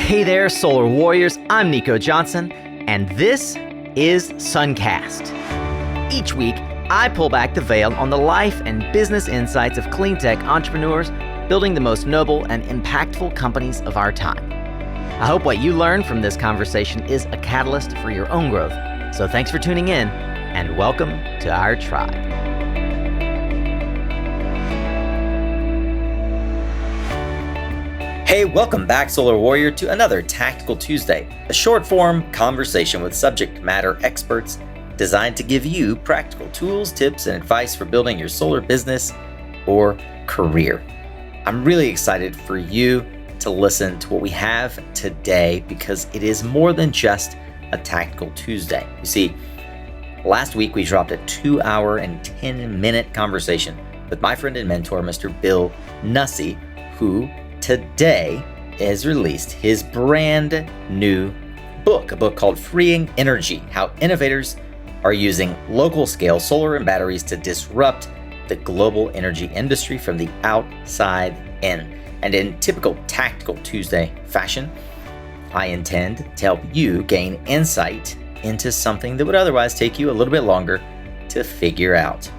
Hey there, Solar Warriors. I'm Nico Johnson, and this is Suncast. Each week, I pull back the veil on the life and business insights of clean tech entrepreneurs building the most noble and impactful companies of our time. I hope what you learn from this conversation is a catalyst for your own growth. So thanks for tuning in, and welcome to our tribe. Hey, welcome back, Solar Warrior, to another Tactical Tuesday, a short-form conversation with subject matter experts designed to give you practical tools, tips, and advice for building your solar business or career. I'm really excited for you to listen to what we have today because it is more than just a Tactical Tuesday. You see, last week we dropped a 2-hour and 10-minute conversation with my friend and mentor, Mr. Bill Nussey, who today has released his brand new book, a book called Freeing Energy: How Innovators Are Using Local Scale Solar and Batteries to Disrupt the Global Energy Industry from the Outside In. And in typical Tactical Tuesday fashion, I intend to help you gain insight into something that would otherwise take you a little bit longer to figure out.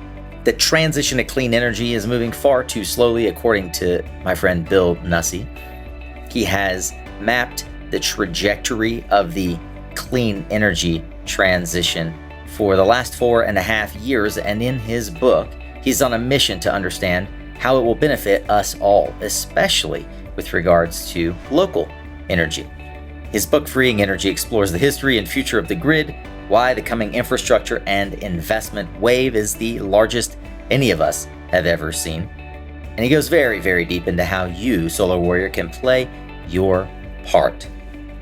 The transition to clean energy is moving far too slowly, according to my friend Bill Nussey. He has mapped the trajectory of the clean energy transition for the last 4.5 years, and in his book, he's on a mission to understand how it will benefit us all, especially with regards to local energy. His book, Freeing Energy, explores the history and future of the grid, why the coming infrastructure and investment wave is the largest any of us have ever seen. And he goes very, very deep into how you, Solar Warrior, can play your part.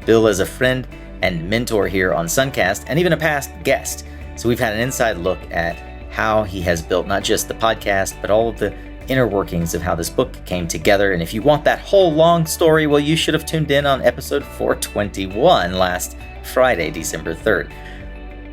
Bill is a friend and mentor here on Suncast, and even a past guest. So we've had an inside look at how he has built not just the podcast, but all of the inner workings of how this book came together. And if you want that whole long story, well, you should have tuned in on episode 421 last Friday, December 3rd.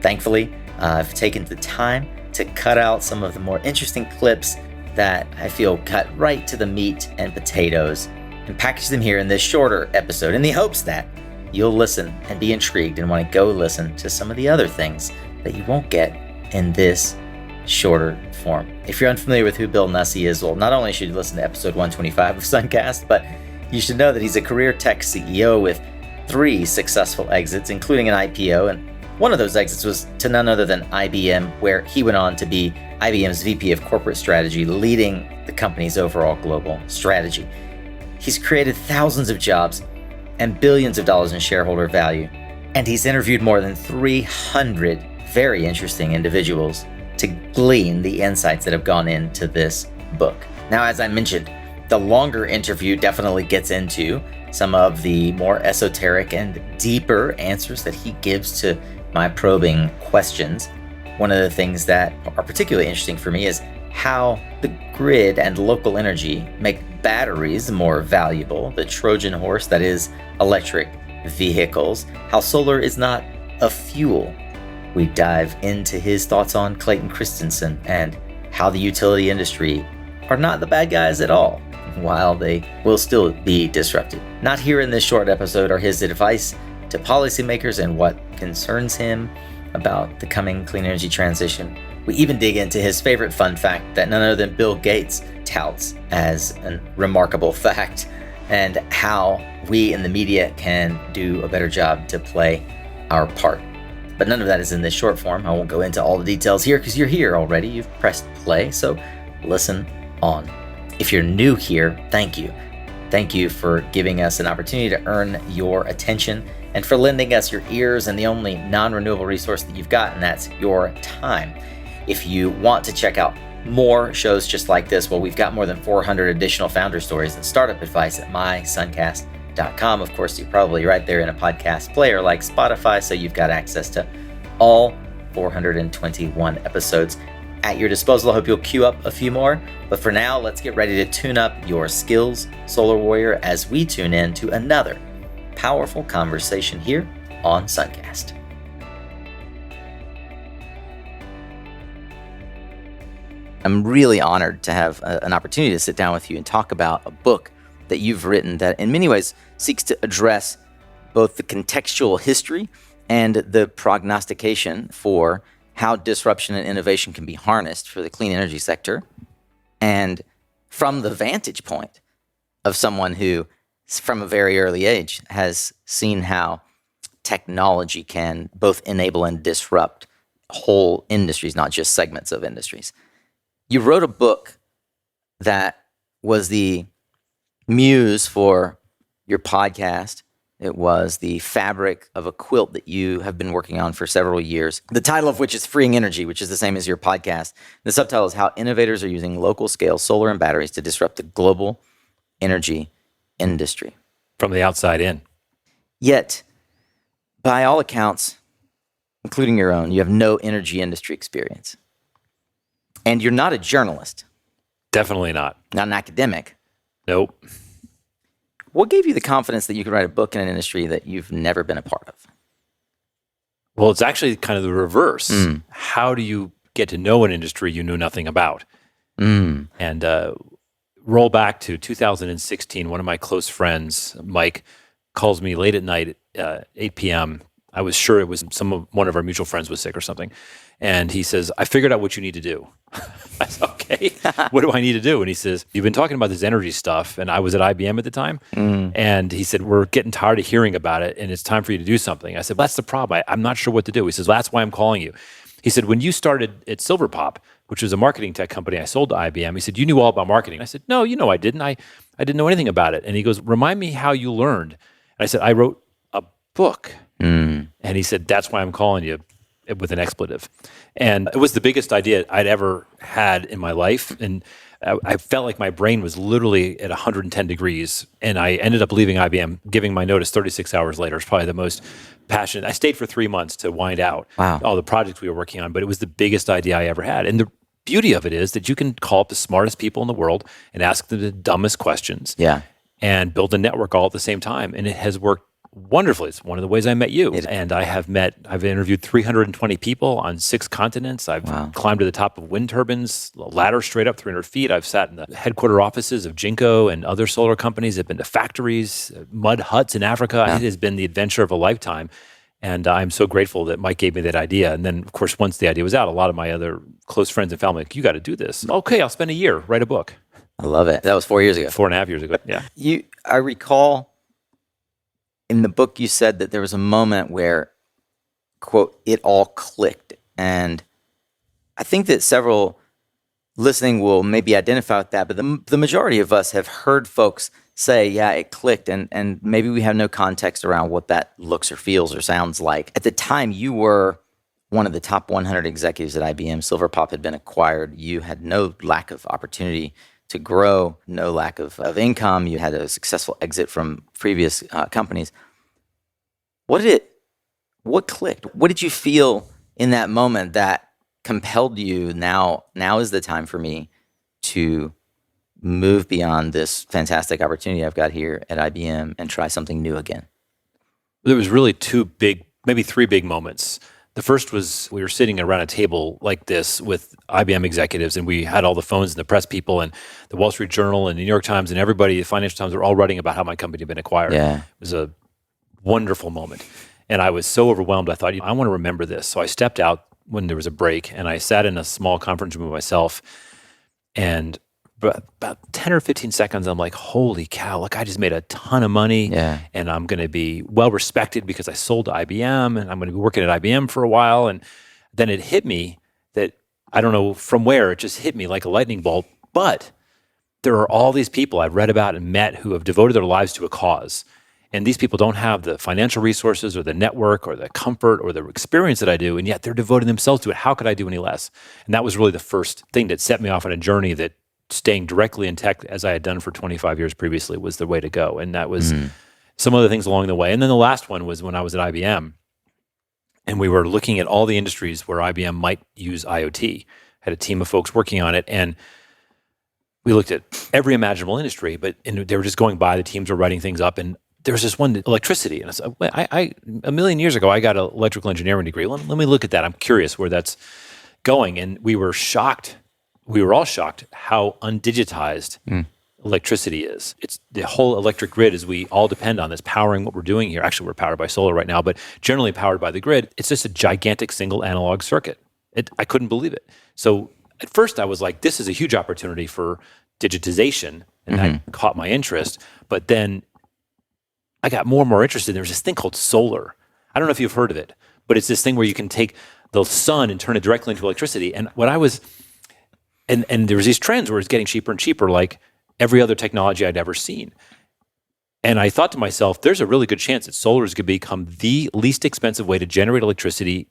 Thankfully, I've taken the time to cut out some of the more interesting clips that I feel cut right to the meat and potatoes and package them here in this shorter episode in the hopes that you'll listen and be intrigued and want to go listen to some of the other things that you won't get in this shorter form. If you're unfamiliar with who Bill Nussey is, well, not only should you listen to episode 125 of Suncast, but you should know that he's a career tech CEO with 3 successful exits, including an IPO, and one of those exits was to none other than IBM, where he went on to be IBM's VP of Corporate Strategy, leading the company's overall global strategy. He's created thousands of jobs and billions of dollars in shareholder value, and he's interviewed more than 300 very interesting individuals to glean the insights that have gone into this book. Now, as I mentioned, the longer interview definitely gets into some of the more esoteric and deeper answers that he gives to my probing questions. One of the things that are particularly interesting for me is how the grid and local energy make batteries more valuable, the Trojan horse that is electric vehicles, how solar is not a fuel. We dive into his thoughts on Clayton Christensen and how the utility industry are not the bad guys at all, while they will still be disrupted. Not here in this short episode are his advice to policymakers and what concerns him about the coming clean energy transition. We even dig into his favorite fun fact that none other than Bill Gates touts as a remarkable fact, and how we in the media can do a better job to play our part. But none of that is in this short form. I won't go into all the details here because you're here already. You've pressed play, so listen on. If you're new here, thank you. Thank you for giving us an opportunity to earn your attention and for lending us your ears and the only non-renewable resource that you've got, and that's your time. If you want to check out more shows just like this, well, we've got more than 400 additional founder stories and startup advice at mysuncast.com. Of course, you're probably right there in a podcast player like Spotify, so you've got access to all 421 episodes at your disposal. I hope you'll queue up a few more. But for now, let's get ready to tune up your skills, Solar Warrior, as we tune in to another powerful conversation here on Suncast. I'm really honored to have an opportunity to sit down with you and talk about a book that you've written that in many ways seeks to address both the contextual history and the prognostication for how disruption and innovation can be harnessed for the clean energy sector. And from the vantage point of someone who, from a very early age, has seen how technology can both enable and disrupt whole industries, not just segments of industries. You wrote a book that was the muse for your podcast. It was the fabric of a quilt that you have been working on for several years, the title of which is Freeing Energy, which is the same as your podcast. The subtitle is How Innovators Are Using Local Scale Solar and Batteries to Disrupt the Global Energy Industry. From the outside in. Yet, by all accounts, including your own, you have no energy industry experience. And you're not a journalist. Definitely not. Not an academic. Nope. What gave you the confidence that you could write a book in an industry that you've never been a part of? Well, it's actually kind of the reverse. How do you get to know an industry you know nothing about? And roll back to 2016, one of my close friends, Mike, calls me late at night at 8 p.m. I was sure it was one of our mutual friends was sick or something. And he says, I figured out what you need to do. I said, okay, what do I need to do? And he says, you've been talking about this energy stuff. And I was at IBM at the time. And he said, we're getting tired of hearing about it. And it's time for you to do something. I said, well, that's the problem. I'm not sure what to do. He says, well, that's why I'm calling you. He said, when you started at Silverpop, which was a marketing tech company I sold to IBM, he said, you knew all about marketing. I said, no, I didn't. I didn't know anything about it. And he goes, remind me how you learned. And I said, I wrote a book. And he said, that's why I'm calling you, with an expletive. And it was the biggest idea I'd ever had in my life. And I felt like my brain was literally at 110 degrees. And I ended up leaving IBM, giving my notice 36 hours later. It's probably the most passionate. I stayed for 3 months to wind out all the projects we were working on, but it was the biggest idea I ever had. And the beauty of it is that you can call up the smartest people in the world and ask them the dumbest questions and build a network all at the same time. And it has worked wonderfully. It's one of the ways I met you. And I've interviewed 320 people on 6 continents. I've climbed to the top of wind turbines, a ladder straight up 300 feet. I've sat in the headquarter offices of Jinko and other solar companies. I've been to factories, mud huts in Africa. It has been the adventure of a lifetime. And I'm so grateful that Mike gave me that idea. And then, of course, once the idea was out, a lot of my other close friends and family, like, you got to do this. Okay, I'll spend a year, write a book. I love it. That was 4 years ago. 4.5 years ago, yeah. I recall in the book, you said that there was a moment where, quote, it all clicked. And I think that several listening will maybe identify with that, but the majority of us have heard folks say, yeah, it clicked, and maybe we have no context around what that looks or feels or sounds like. At the time, you were one of the top 100 executives at IBM. Silverpop had been acquired. You had no lack of opportunity to grow, no lack of income. You had a successful exit from previous companies. What clicked? What did you feel in that moment that compelled you, now is the time for me to move beyond this fantastic opportunity I've got here at IBM and try something new again? There was really 2 big, maybe 3 big moments. The first was we were sitting around a table like this with IBM executives, and we had all the phones and the press people and the Wall Street Journal and the New York Times and everybody, the Financial Times, were all writing about how my company had been acquired. Yeah. It was a wonderful moment. And I was so overwhelmed, I thought, I want to remember this. So I stepped out when there was a break, and I sat in a small conference room with myself, and about 10 or 15 seconds, I'm like, holy cow, look, I just made a ton of money, and I'm going to be well respected because I sold to IBM, and I'm going to be working at IBM for a while. And then it hit me that, I don't know from where, it just hit me like a lightning bolt, but there are all these people I've read about and met who have devoted their lives to a cause. And these people don't have the financial resources or the network or the comfort or the experience that I do, and yet they're devoting themselves to it. How could I do any less? And that was really the first thing that set me off on a journey that staying directly in tech, as I had done for 25 years previously, was the way to go. And that was some other things along the way. And then the last one was when I was at IBM, and we were looking at all the industries where IBM might use IoT. Had a team of folks working on it, and we looked at every imaginable industry, but they were just going by, the teams were writing things up, and there was this one, electricity. And I said, a million years ago, I got an electrical engineering degree. Let me look at that. I'm curious where that's going. And we were shocked. We were all shocked how undigitized electricity is. It's the whole electric grid is we all depend on this powering what we're doing here. Actually, we're powered by solar right now, but generally powered by the grid. It's just a gigantic single analog circuit. I couldn't believe it. So at first I was like, this is a huge opportunity for digitization, and that caught my interest. But then I got more and more interested. There's this thing called solar. I don't know if you've heard of it, but it's this thing where you can take the sun and turn it directly into electricity. And what I was, and there was these trends where it's getting cheaper and cheaper, like every other technology I'd ever seen. And I thought to myself, there's a really good chance that solar is going to become the least expensive way to generate electricity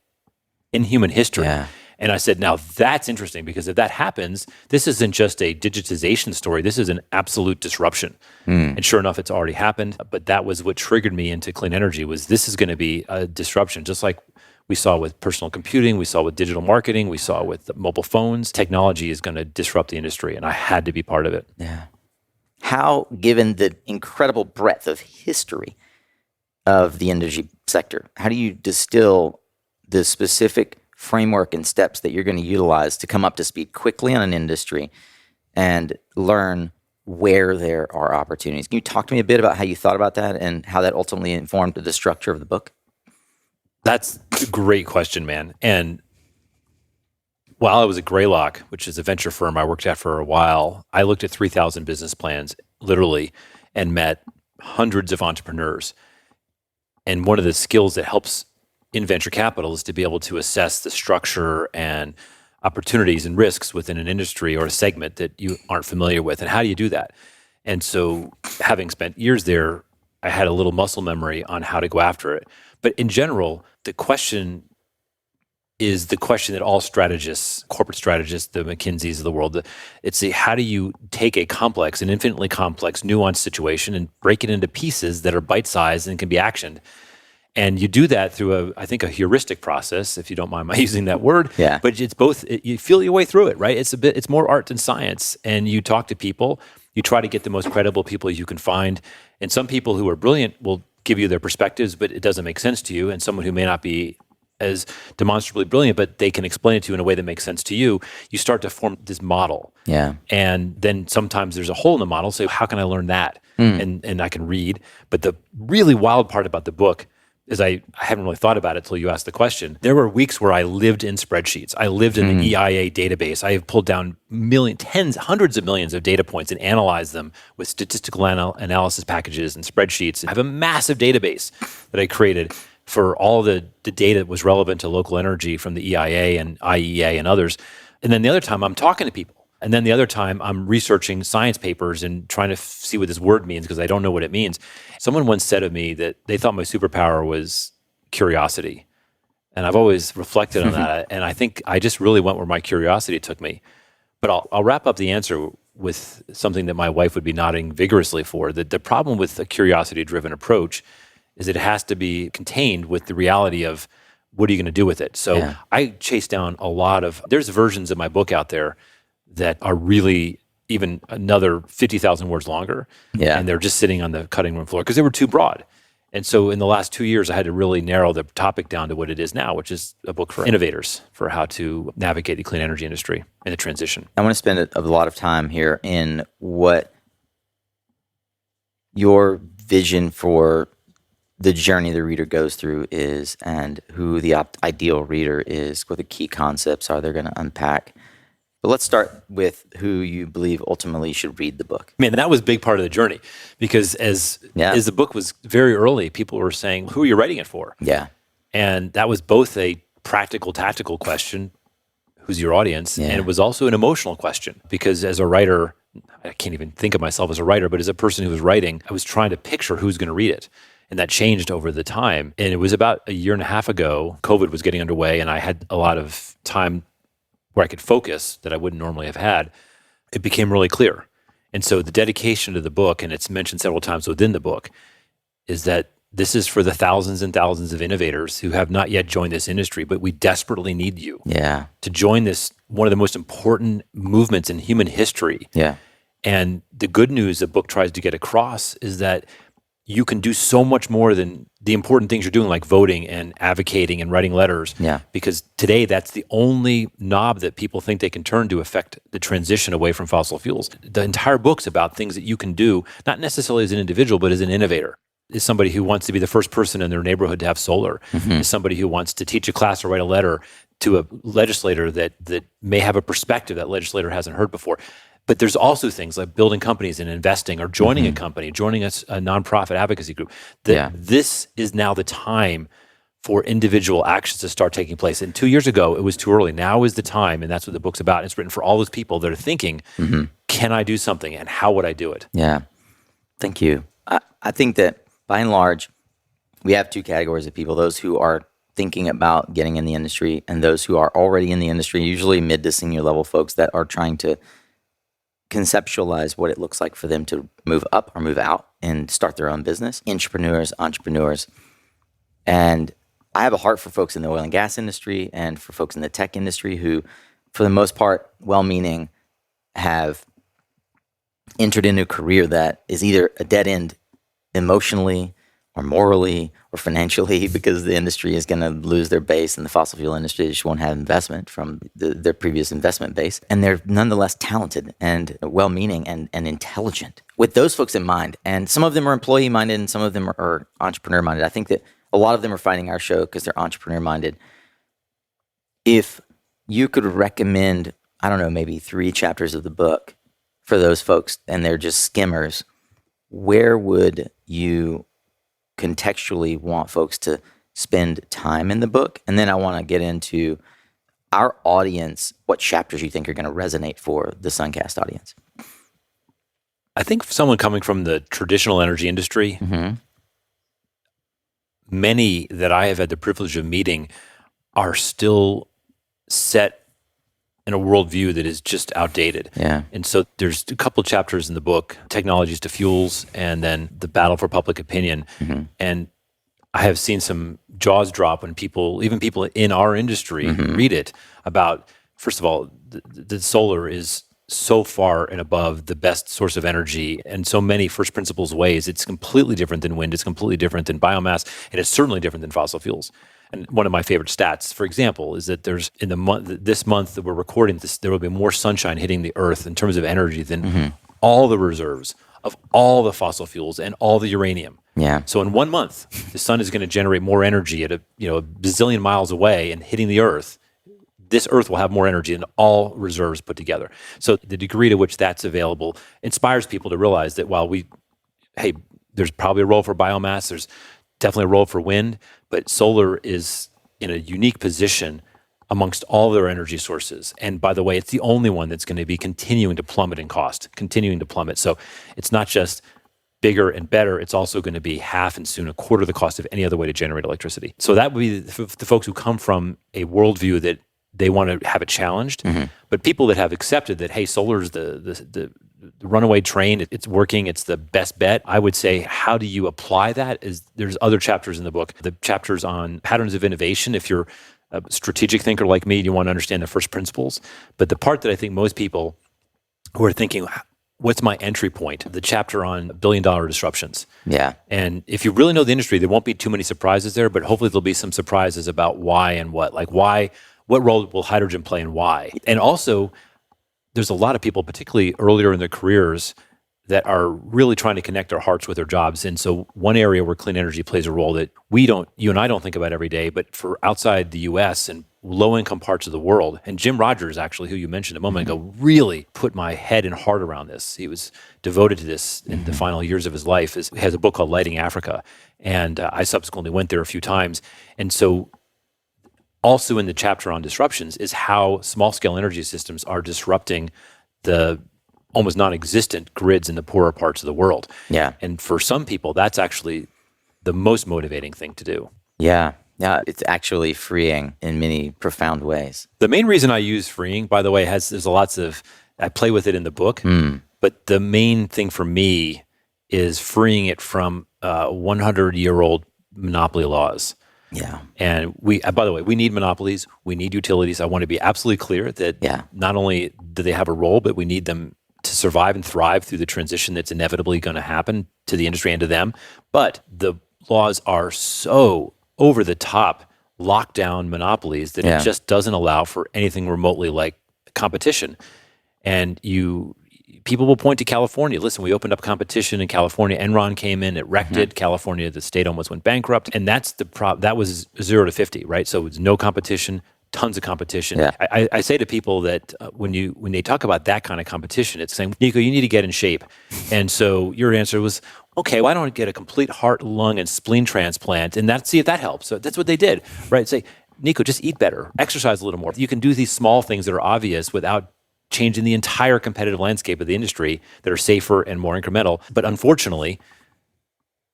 in human history. Yeah. And I said, now that's interesting, because if that happens, this isn't just a digitization story. This is an absolute disruption. And sure enough, it's already happened. But that was what triggered me into clean energy, was this is going to be a disruption, just like we saw with personal computing, we saw with digital marketing, we saw with mobile phones. Technology is going to disrupt the industry, and I had to be part of it. Yeah. How, given the incredible breadth of history of the energy sector, how do you distill the specific framework and steps that you're going to utilize to come up to speed quickly on an industry and learn where there are opportunities? Can you talk to me a bit about how you thought about that and how that ultimately informed the structure of the book? That's a great question, man. And while I was at Greylock, which is a venture firm I worked at for a while, I looked at 3,000 business plans, literally, and met hundreds of entrepreneurs. And one of the skills that helps in venture capital is to be able to assess the structure and opportunities and risks within an industry or a segment that you aren't familiar with. And how do you do that? And so, having spent years there, I had a little muscle memory on how to go after it. But in general, the question is the question that all strategists, corporate strategists, the McKinseys of the world, it's how do you take a complex, an infinitely complex, nuanced situation and break it into pieces that are bite-sized and can be actioned? And you do that through I think a heuristic process, if you don't mind my using that word. Yeah. But it's both, you feel your way through it, right? It's more art than science. And you talk to people, you try to get the most credible people you can find. And some people who are brilliant will give you their perspectives, but it doesn't make sense to you. And someone who may not be as demonstrably brilliant, but they can explain it to you in a way that makes sense to you, you start to form this model. Yeah. And then sometimes there's a hole in the model. So how can I learn that? And I can read. But the really wild part about the book is I haven't really thought about it till you asked the question. There were weeks where I lived in spreadsheets. I lived in the EIA database. I have pulled down hundreds of millions of data points and analyzed them with statistical analysis packages and spreadsheets. I have a massive database that I created for all the data that was relevant to local energy from the EIA and IEA and others. And then the other time I'm talking to people. And then the other time I'm researching science papers and trying to see what this word means because I don't know what it means. Someone once said of me that they thought my superpower was curiosity. And I've always reflected on that. And I think I just really went where my curiosity took me. But I'll wrap up the answer with something that my wife would be nodding vigorously for. That the problem with a curiosity-driven approach is that it has to be contained with the reality of what are you going to do with it. So I chase down there's versions of my book out there that are really even another 50,000 words longer. Yeah. And they're just sitting on the cutting room floor because they were too broad. And so in the last 2 years, I had to really narrow the topic down to what it is now, which is a book for innovators for how to navigate the clean energy industry and the transition. I want to spend a lot of time here in what your vision for the journey the reader goes through is and who the ideal reader is, what the key concepts are they're going to unpack. But let's start with who you believe ultimately should read the book. Man, that was a big part of the journey because as the book was very early, people were saying, who are you writing it for? Yeah. And that was both a practical, tactical question, who's your audience? Yeah. And it was also an emotional question because as a writer, I can't even think of myself as a writer, but as a person who was writing, I was trying to picture who's going to read it. And that changed over the time. And it was about a year and a half ago, COVID was getting underway and I had a lot of time where I could focus that I wouldn't normally have had. It became really clear. And so the dedication to the book, and it's mentioned several times within the book, is that this is for the thousands and thousands of innovators who have not yet joined this industry, but we desperately need you to join this, one of the most important movements in human history. Yeah. And the good news the book tries to get across is that you can do so much more than the important things you're doing, like voting and advocating and writing letters. Yeah. Because today, that's the only knob that people think they can turn to affect the transition away from fossil fuels. The entire book's about things that you can do, not necessarily as an individual, but as an innovator. Is somebody who wants to be the first person in their neighborhood to have solar. Is somebody who wants to teach a class or write a letter to a legislator that may have a perspective that legislator hasn't heard before. But there's also things like building companies and investing or joining a company, joining a nonprofit advocacy group. This is now the time for individual actions to start taking place. And 2 years ago, it was too early. Now is the time, and that's what the book's about. It's written for all those people that are thinking, can I do something, and how would I do it? Yeah. Thank you. I think that by and large, we have two categories of people: those who are thinking about getting in the industry and those who are already in the industry, usually mid to senior level folks that are trying to conceptualize what it looks like for them to move up or move out and start their own business. Entrepreneurs. And I have a heart for folks in the oil and gas industry and for folks in the tech industry who, for the most part, well-meaning, have entered into a career that is either a dead end emotionally or morally or financially because the industry is going to lose their base and the fossil fuel industry just won't have investment from their previous investment base. And they're nonetheless talented and well-meaning and intelligent. With those folks in mind, and some of them are employee-minded and some of them are entrepreneur-minded. I think that a lot of them are finding our show because they're entrepreneur-minded. If you could recommend, I don't know, maybe 3 chapters of the book for those folks and they're just skimmers, where would you contextually want folks to spend time in the book? And then I want to get into our audience, what chapters you think are going to resonate for the Suncast audience. I think for someone coming from the traditional energy industry, many that I have had the privilege of meeting are still set in a worldview that is just outdated. Yeah. And so there's a couple chapters in the book, Technologies to Fuels, and then The Battle for Public Opinion. And I have seen some jaws drop when even people in our industry read it about, first of all, the solar is so far and above the best source of energy in so many first principles ways. It's completely different than wind. It's completely different than biomass. And it's certainly different than fossil fuels. And one of my favorite stats, for example, is that there's this month that we're recording this, there will be more sunshine hitting the earth in terms of energy than all the reserves of all the fossil fuels and all the uranium. Yeah. So in 1 month, the sun is going to generate more energy at a bazillion miles away and hitting the earth. This earth will have more energy than all reserves put together. So the degree to which that's available inspires people to realize that while there's probably a role for biomass, there's definitely a role for wind, but solar is in a unique position amongst all their energy sources. And by the way, it's the only one that's going to be continuing to plummet in cost, continuing to plummet. So it's not just bigger and better, it's also going to be half and soon a quarter the cost of any other way to generate electricity. So that would be the folks who come from a worldview that they want to have it challenged. But people that have accepted that, hey, solar is the runaway train, it's working, it's the best bet. I would say, how do you apply that? There's other chapters in the book. The chapters on patterns of innovation, if you're a strategic thinker like me, you want to understand the first principles. But the part that I think most people who are thinking, what's my entry point? The chapter on billion-dollar disruptions. Yeah. And if you really know the industry, there won't be too many surprises there, but hopefully there'll be some surprises about why and what. Like what role will hydrogen play and why? And also, there's a lot of people, particularly earlier in their careers, that are really trying to connect their hearts with their jobs. And so one area where clean energy plays a role that you and I don't think about every day, but for outside the US and low-income parts of the world, and Jim Rogers, actually, who you mentioned a moment ago, really put my head and heart around this. He was devoted to this in the final years of his life. He has a book called Lighting Africa, and I subsequently went there a few times. And so also in the chapter on disruptions is how small-scale energy systems are disrupting the almost non-existent grids in the poorer parts of the world. Yeah. And for some people, that's actually the most motivating thing to do. Yeah. Yeah. It's actually freeing in many profound ways. The main reason I use freeing, by the way, I play with it in the book, but the main thing for me is freeing it from 100-year-old monopoly laws. Yeah. And by the way, we need monopolies. We need utilities. I want to be absolutely clear that not only do they have a role, but we need them to survive and thrive through the transition that's inevitably going to happen to the industry and to them. But the laws are so over the top lockdown monopolies that it just doesn't allow for anything remotely like competition. And people will point to California. Listen, we opened up competition in California. Enron came in, it wrecked it. California, the state almost went bankrupt. And that's the problem. That was 0 to 50, right? So it's no competition, tons of competition. Yeah. I say to people that when they talk about that kind of competition, it's saying, Nico, you need to get in shape. And so your answer was, okay, why don't I get a complete heart, lung, and spleen transplant and see if that helps. So that's what they did, right? Say, Nico, just eat better, exercise a little more. You can do these small things that are obvious without changing the entire competitive landscape of the industry that are safer and more incremental. But unfortunately,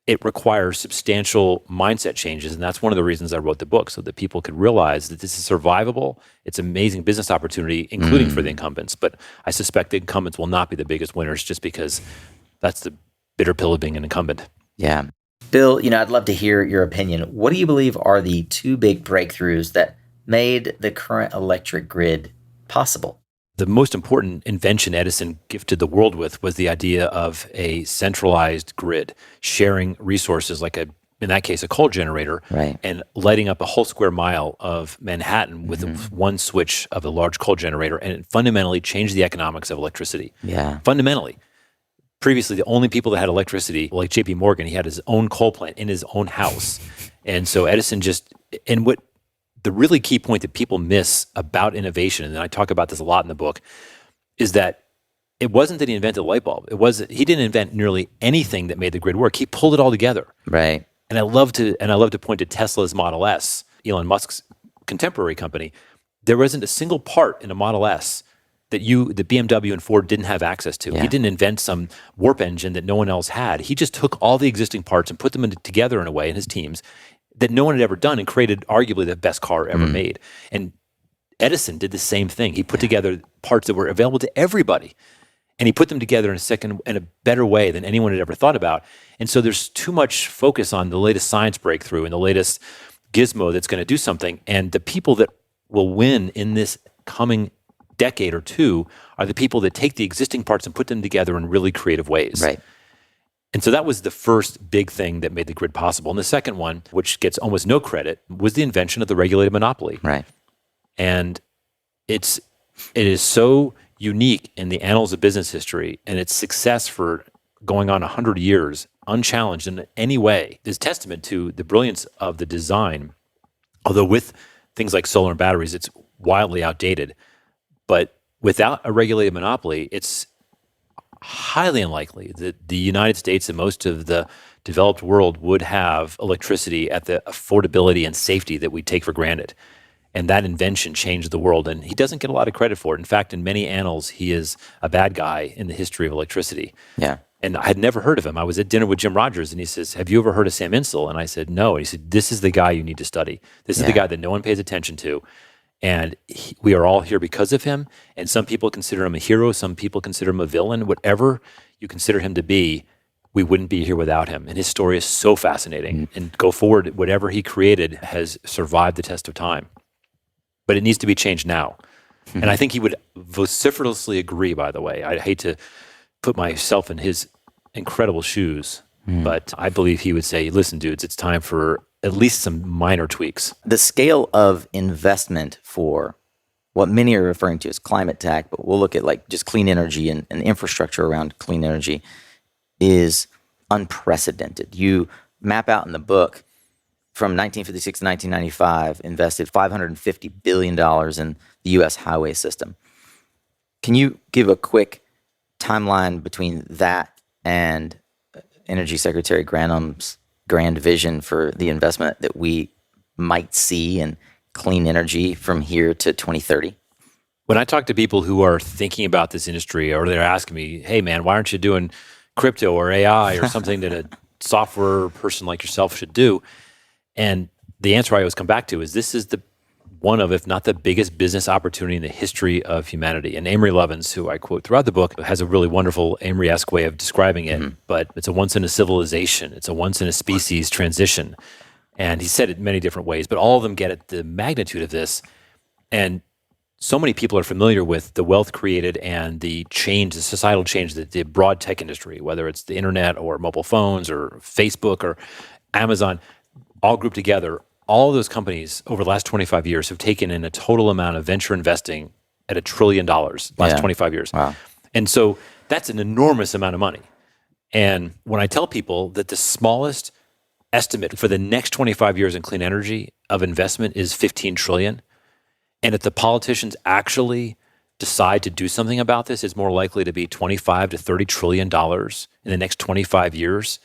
it requires substantial mindset changes. And that's one of the reasons I wrote the book, so that people could realize that this is survivable. It's an amazing business opportunity, including for the incumbents. But I suspect the incumbents will not be the biggest winners just because that's the bitter pill of being an incumbent. Yeah. Bill, I'd love to hear your opinion. What do you believe are the two big breakthroughs that made the current electric grid possible? The most important invention Edison gifted the world with was the idea of a centralized grid, sharing resources like in that case, a coal generator, right, and lighting up a whole square mile of Manhattan with one switch of a large coal generator, and it fundamentally changed the economics of electricity. Yeah. Fundamentally. Previously, the only people that had electricity, like J.P. Morgan, he had his own coal plant in his own house. And so Edison the really key point that people miss about innovation, and I talk about this a lot in the book, is that it wasn't that he invented the light bulb. He didn't invent nearly anything that made the grid work. He pulled it all together. Right. And I love to point to Tesla's Model S, Elon Musk's contemporary company. There wasn't a single part in a Model S that the BMW and Ford didn't have access to. Yeah. He didn't invent some warp engine that no one else had. He just took all the existing parts and put them together in a way in his teams that no one had ever done and created arguably the best car ever made. And Edison did the same thing. He put together parts that were available to everybody, and he put them together in a better way than anyone had ever thought about. And so there's too much focus on the latest science breakthrough and the latest gizmo that's going to do something. And the people that will win in this coming decade or two are the people that take the existing parts and put them together in really creative ways. Right. And so that was the first big thing that made the grid possible. And the second one, which gets almost no credit, was the invention of the regulated monopoly. Right. And it is so unique in the annals of business history, and its success for going on 100 years, unchallenged in any way, is testament to the brilliance of the design. Although with things like solar and batteries, it's wildly outdated. But without a regulated monopoly, it's highly unlikely that the United States and most of the developed world would have electricity at the affordability and safety that we take for granted. And that invention changed the world, and he doesn't get a lot of credit for it. In fact, in many annals, he is a bad guy in the history of electricity. Yeah. And I had never heard of him. I was at dinner with Jim Rogers, and he says, "Have you ever heard of Sam Insel?" And I said, "No." And he said, "This is the guy you need to study. This is the guy that no one pays attention to. And we are all here because of him. And some people consider him a hero. Some people consider him a villain. Whatever you consider him to be, we wouldn't be here without him. And his story is so fascinating. And go forward, whatever he created has survived the test of time. But it needs to be changed now." And I think he would vociferously agree, by the way. I hate to put myself in his incredible shoes, but I believe he would say, "Listen, dudes, it's time for at least some minor tweaks." The scale of investment for what many are referring to as climate tech, but we'll look at like just clean energy and infrastructure around clean energy, is unprecedented. You map out in the book from 1956 to 1995, invested $550 billion in the U.S. highway system. Can you give a quick timeline between that and Energy Secretary Granholm's grand vision for the investment that we might see in clean energy from here to 2030? When I talk to people who are thinking about this industry, or they're asking me, "Hey man, why aren't you doing crypto or AI or something that a software person like yourself should do?" And the answer I always come back to is this is one of, if not the biggest business opportunity in the history of humanity. And Amory Lovins, who I quote throughout the book, has a really wonderful Amory-esque way of describing it, but it's a once in a civilization, it's a once in a species transition. And he said it in many different ways, but all of them get at the magnitude of this. And so many people are familiar with the wealth created and the change, the societal change that the broad tech industry, whether it's the internet or mobile phones or Facebook or Amazon, all grouped together. All of those companies over the last 25 years have taken in a total amount of venture investing at $1 trillion last 25 years. Wow. And so that's an enormous amount of money. And when I tell people that the smallest estimate for the next 25 years in clean energy of investment is 15 trillion, and if the politicians actually decide to do something about this, it's more likely to be $25 to $30 trillion in the next 25 years.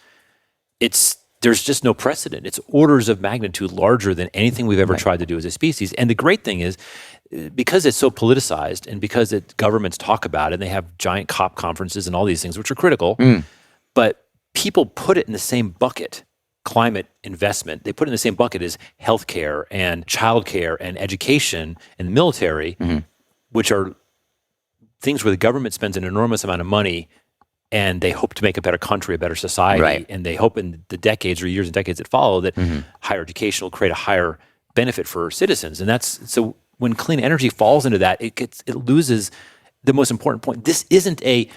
There's just no precedent. It's orders of magnitude larger than anything we've ever tried to do as a species. And the great thing is, because it's so politicized and because governments talk about it and they have giant COP conferences and all these things, which are critical, but people put it in the same bucket. Climate investment, they put it in the same bucket as healthcare and childcare and education and the military, which are things where the government spends an enormous amount of money and they hope to make a better country, a better society. Right. And they hope in the decades or years and decades that follow that higher education will create a higher benefit for citizens. And so when clean energy falls into that, it loses the most important point. This isn't a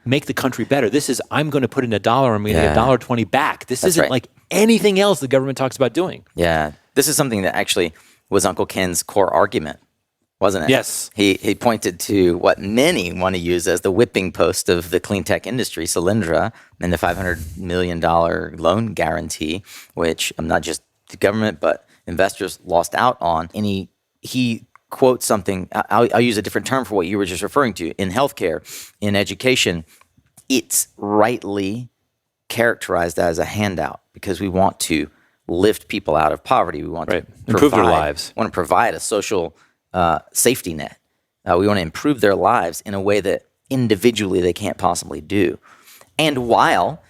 make the country better. This is, I'm going to put in $1, I'm going to get $1.20 back. This isn't like anything else the government talks about doing. Yeah. This is something that actually was Uncle Ken's core argument, wasn't it? Yes. He pointed to what many want to use as the whipping post of the clean tech industry, Solyndra, and the $500 million loan guarantee, which not just the government, but investors lost out on. And he quotes something, I'll use a different term for what you were just referring to. In healthcare, in education, it's rightly characterized as a handout because we want to lift people out of poverty. We want to improve their lives. Want to provide a social safety net. We want to improve their lives in a way that individually they can't possibly do. And while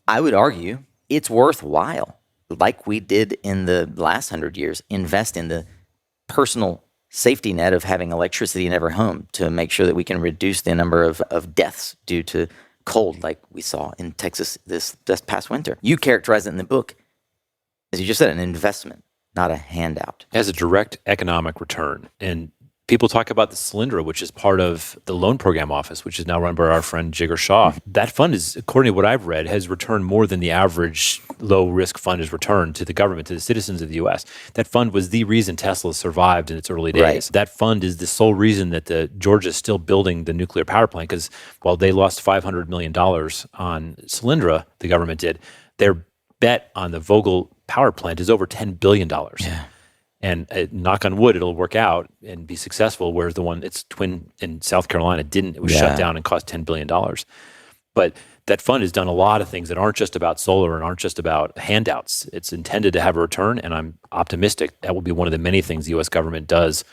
I would argue it's worthwhile, like we did in the last 100 years, invest in the personal safety net of having electricity in every home to make sure that we can reduce the number of deaths due to cold like we saw in Texas this past winter. You characterize it in the book, as you just said, an investment, not a handout. It has a direct economic return. And people talk about the Solyndra, which is part of the loan program office, which is now run by our friend Jigar Shah. That fund is, according to what I've read, has returned more than the average low-risk fund has returned to the government, to the citizens of the U.S. That fund was the reason Tesla survived in its early days. Right. That fund is the sole reason that Georgia is still building the nuclear power plant, because while they lost $500 million on Solyndra, the government did, their bet on the Vogtle power plant is over $10 billion. Yeah. And knock on wood, it'll work out and be successful, whereas the one, its twin in South Carolina, didn't. It was shut down and cost $10 billion. But that fund has done a lot of things that aren't just about solar and aren't just about handouts. It's intended to have a return, and I'm optimistic that will be one of the many things the U.S. government does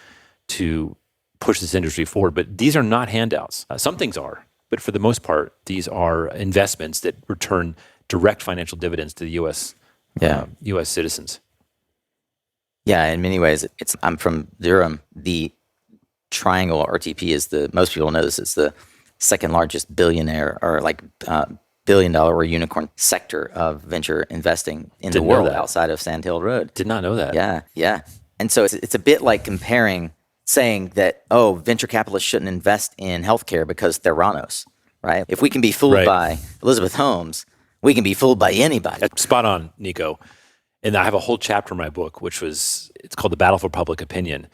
to push this industry forward. But these are not handouts. Some things are, but for the most part, these are investments that return direct financial dividends to the U.S. U.S. citizens. Yeah, in many ways, I'm from Durham. The Triangle RTP is most people know this, it's the second largest billionaire or billion-dollar or unicorn sector of venture investing in the world outside of Sand Hill Road. Did not know that. Yeah. And so it's a bit like saying that, venture capitalists shouldn't invest in healthcare because they're Ranos, right? If we can be fooled by Elizabeth Holmes, we can be fooled by anybody. That's spot on, Nico. And I have a whole chapter in my book, it's called The Battle for Public Opinion.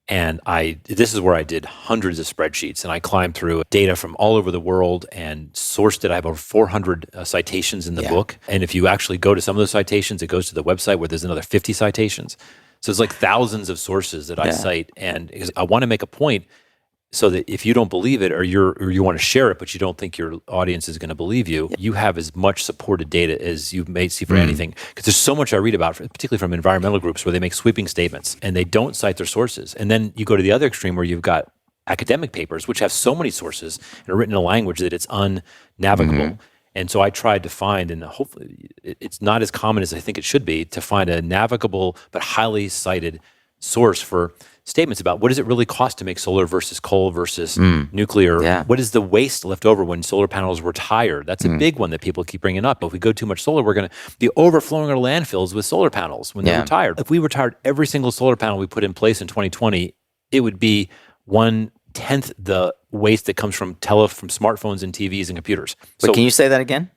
And this is where I did hundreds of spreadsheets, and I climbed through data from all over the world and sourced it. I have over 400 citations in the book. And if you actually go to some of those citations, it goes to the website where there's another 50 citations. So it's like thousands of sources that I cite. And I want to make a point so that if you don't believe it or you want to share it, but you don't think your audience is going to believe you, you have as much supported data as you may see for anything. Because there's so much I read about, particularly from environmental groups, where they make sweeping statements and they don't cite their sources. And then you go to the other extreme where you've got academic papers, which have so many sources and are written in a language that it's unnavigable. And so I tried to find, and hopefully it's not as common as I think it should be, to find a navigable but highly cited source for statements about what does it really cost to make solar versus coal versus nuclear. Yeah. What is the waste left over when solar panels retire? That's a big one that people keep bringing up. If we go too much solar, we're going to be overflowing our landfills with solar panels when they're retired. If we retired every single solar panel we put in place in 2020, it would be 1/10 the waste that comes from smartphones and TVs and computers. But can you say that again?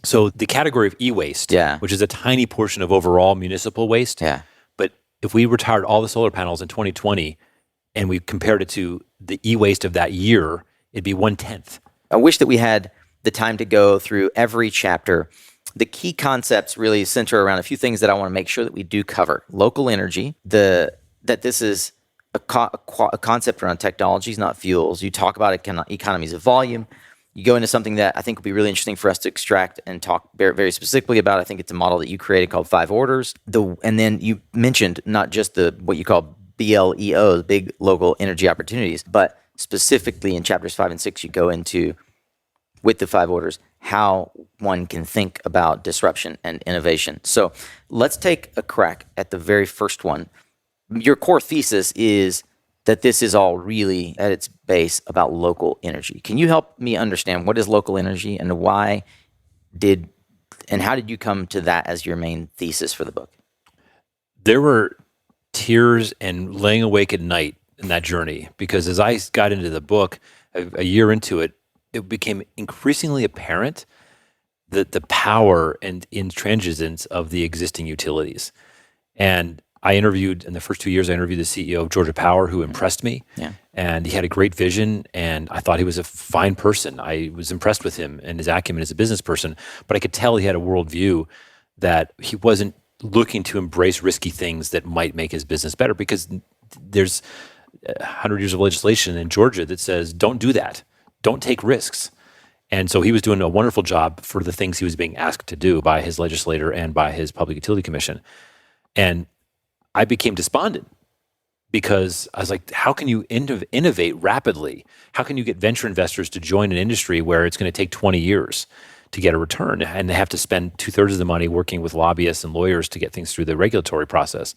So the category of e-waste, which is a tiny portion of overall municipal waste, but if we retired all the solar panels in 2020 and we compared it to the e-waste of that year, it'd be 1/10. I wish that we had the time to go through every chapter. The key concepts really center around a few things that I want to make sure that we do cover. Local energy, that this is a concept around technologies, not fuels. You talk about economies of volume. You go into something that I think would be really interesting for us to extract and talk very, very specifically about. I think it's a model that you created called 5 orders. And then you mentioned not just what you call BLEOs, big local energy opportunities, but specifically in chapters 5 and 6, you go into, with the 5 orders, how one can think about disruption and innovation. So let's take a crack at the very first one. Your core thesis is that this is all really at its base about local energy. Can you help me understand what is local energy and how did you come to that as your main thesis for the book? There were tears and laying awake at night in that journey, because as I got into the book, a year into it, it became increasingly apparent that the power and intransigence of the existing utilities. And in the first 2 years, I interviewed the CEO of Georgia Power, who impressed me. And he had a great vision, and I thought he was a fine person. I was impressed with him and his acumen as a business person, but I could tell he had a worldview that he wasn't looking to embrace risky things that might make his business better, because there's 100 years of legislation in Georgia that says, don't do that. Don't take risks. And so he was doing a wonderful job for the things he was being asked to do by his legislator and by his Public Utility Commission. And I became despondent, because I was like, how can you innovate rapidly? How can you get venture investors to join an industry where it's going to take 20 years to get a return, and they have to spend 2/3 of the money working with lobbyists and lawyers to get things through the regulatory process?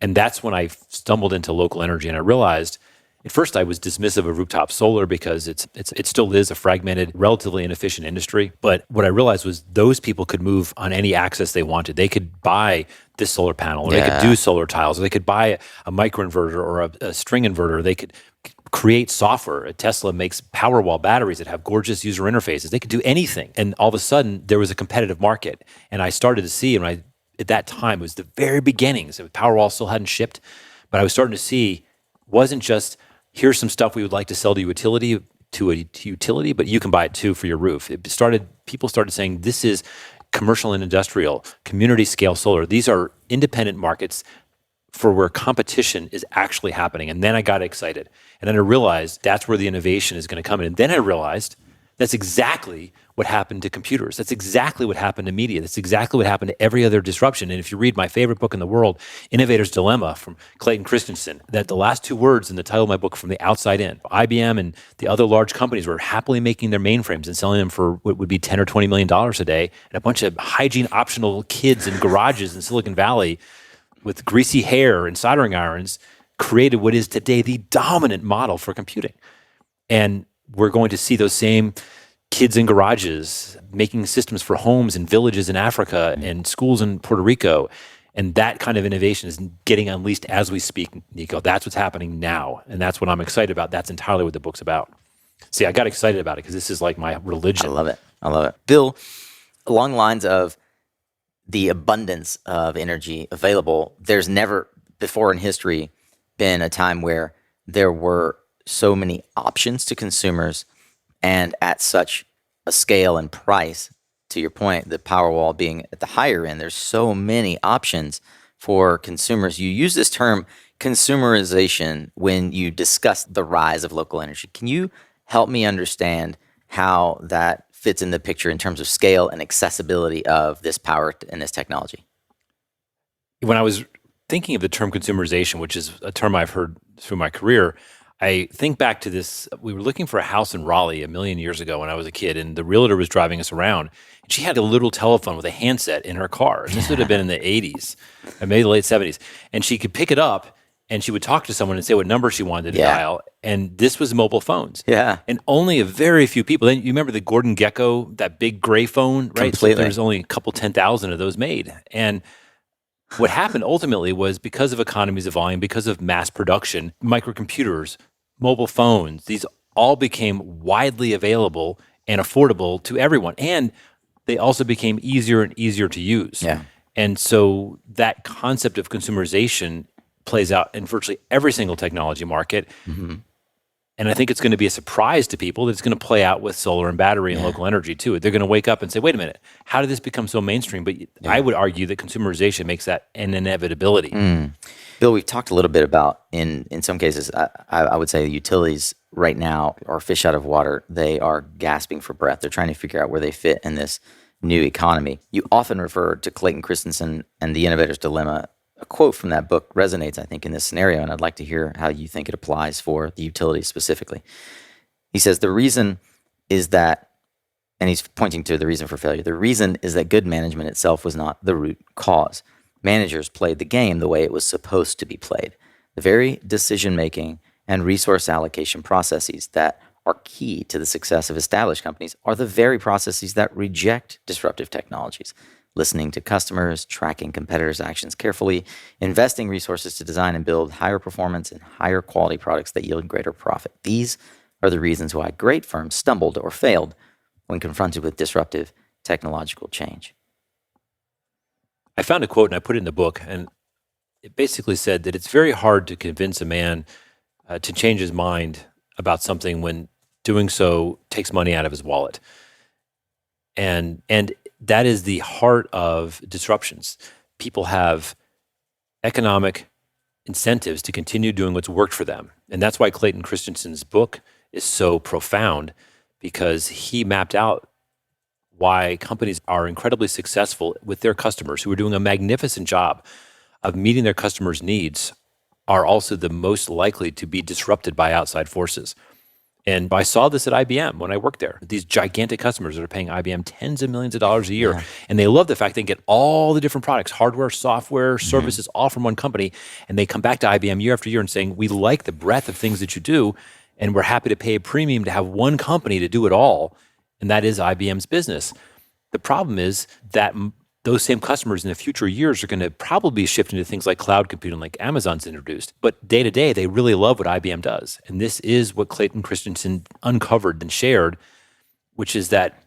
And that's when I stumbled into local energy, and I realized at first I was dismissive of rooftop solar because it still is a fragmented, relatively inefficient industry. But what I realized was those people could move on any axis they wanted. They could buy this solar panel, or they could do solar tiles, or they could buy a microinverter or a string inverter. They could create software. Tesla makes Powerwall batteries that have gorgeous user interfaces. They could do anything. And all of a sudden, there was a competitive market. And I started to see, at that time, it was the very beginnings. Powerwall still hadn't shipped, but I was starting to see, wasn't just, here's some stuff we would like to sell to a utility, but you can buy it too for your roof. People started saying, this is commercial and industrial, community scale solar. These are independent markets for where competition is actually happening. And then I got excited. And then I realized that's where the innovation is going to come in. And then I realized that's exactly what happened to computers. That's exactly what happened to media. That's exactly what happened to every other disruption. And if you read my favorite book in the world, Innovators' Dilemma from Clayton Christensen, that the last 2 words in the title of my book, From the Outside In, IBM and the other large companies were happily making their mainframes and selling them for what would be $10 or $20 million a day. And a bunch of hygiene optional kids in garages in Silicon Valley with greasy hair and soldering irons created what is today the dominant model for computing. And we're going to see those same kids in garages making systems for homes and villages in Africa and schools in Puerto Rico. And that kind of innovation is getting unleashed as we speak, Nico. That's what's happening now. And that's what I'm excited about. That's entirely what the book's about. See, I got excited about it because this is like my religion. I love it. Bill, along the lines of the abundance of energy available, there's never before in history been a time where there were so many options to consumers and at such a scale and price. To your point, the Powerwall being at the higher end, there's so many options for consumers. You use this term consumerization when you discuss the rise of local energy. Can you help me understand how that fits in the picture in terms of scale and accessibility of this power and this technology? When I was thinking of the term consumerization, which is a term I've heard through my career, I think back to this. We were looking for a house in Raleigh 1 million years ago when I was a kid, and the realtor was driving us around. And she had a little telephone with a handset in her car. And this would have been in the 80s, or maybe the late 70s. And she could pick it up, and she would talk to someone and say what number she wanted to dial. And this was mobile phones. Yeah. And only a very few people. Then you remember the Gordon Gecko, that big gray phone, right? Completely. So there's only a couple 10,000 of those made. And what happened ultimately was because of economies of volume, because of mass production, microcomputers, mobile phones, these all became widely available and affordable to everyone. And they also became easier and easier to use. Yeah. And so that concept of consumerization plays out in virtually every single technology market. And I think it's going to be a surprise to people that it's going to play out with solar and battery and local energy too. They're going to wake up and say, wait a minute, how did this become so mainstream? But I would argue that consumerization makes that an inevitability. Bill, we've talked a little bit about, in some cases, I would say the utilities right now are fish out of water. They are gasping for breath. They're trying to figure out where they fit in this new economy. You often refer to Clayton Christensen and the Innovator's Dilemma. A quote from that book resonates, I think, in this scenario, and I'd like to hear how you think it applies for the utilities specifically. He says, the reason is that, and he's pointing to the reason for failure, the reason is that good management itself was not the root cause. Managers played the game the way it was supposed to be played. The very decision-making and resource allocation processes that are key to the success of established companies are the very processes that reject disruptive technologies. Listening to customers, tracking competitors' actions carefully, investing resources to design and build higher performance and higher quality products that yield greater profit. These are the reasons why great firms stumbled or failed when confronted with disruptive technological change. I found a quote and I put it in the book, and it basically said that it's very hard to convince a man to change his mind about something when doing so takes money out of his wallet. And that is the heart of disruptions. People have economic incentives to continue doing what's worked for them. And that's why Clayton Christensen's book is so profound, because he mapped out why companies are incredibly successful with their customers who are doing a magnificent job of meeting their customers' needs are also the most likely to be disrupted by outside forces. And I saw this at IBM when I worked there. These gigantic customers that are paying IBM tens of millions of dollars a year. And they love the fact they can get all the different products, hardware, software, services, all from one company. And they come back to IBM year after year and saying, we like the breadth of things that you do, and we're happy to pay a premium to have one company to do it all. And that is IBM's business. The problem is that those same customers in the future years are going to probably be shifting to things like cloud computing, like Amazon's introduced. But day to day, they really love what IBM does. And this is what Clayton Christensen uncovered and shared, which is that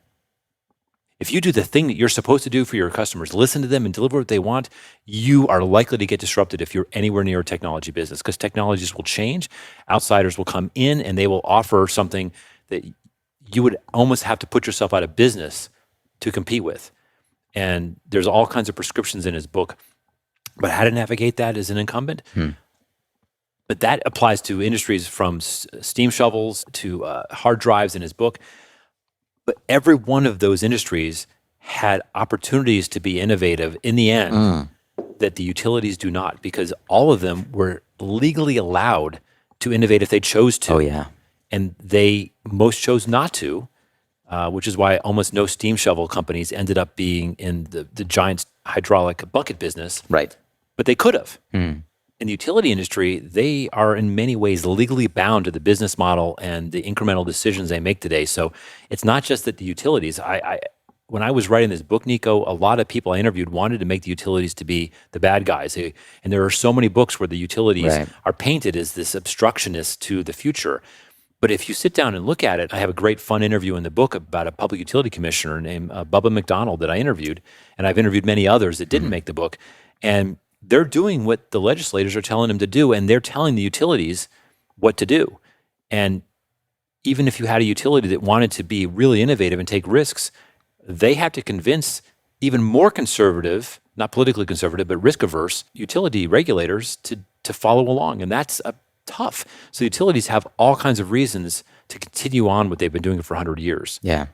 if you do the thing that you're supposed to do for your customers, listen to them and deliver what they want, you are likely to get disrupted if you're anywhere near a technology business, because technologies will change, outsiders will come in, and they will offer something that you would almost have to put yourself out of business to compete with. And there's all kinds of prescriptions in his book about how to navigate that as an incumbent. But that applies to industries from steam shovels to hard drives in his book. But every one of those industries had opportunities to be innovative in the end that the utilities do not, because all of them were legally allowed to innovate if they chose to. Oh, yeah. And most chose not to. Which is why almost no steam shovel companies ended up being in the giant hydraulic bucket business. Right. But they could have. In the utility industry, they are in many ways legally bound to the business model and the incremental decisions they make today. So it's not just that the utilities, when I was writing this book, Nico, a lot of people I interviewed wanted to make the utilities to be the bad guys. And there are so many books where the utilities are painted as this obstructionist to the future. But if you sit down and look at it, I have a great fun interview in the book about a public utility commissioner named Bubba McDonald that I interviewed. And I've interviewed many others that didn't make the book. And they're doing what the legislators are telling them to do, and they're telling the utilities what to do. And even if you had a utility that wanted to be really innovative and take risks, they have to convince even more conservative, not politically conservative, but risk-averse utility regulators to follow along. And that's tough. So utilities have all kinds of reasons to continue on what they've been doing for 100 years. Yeah.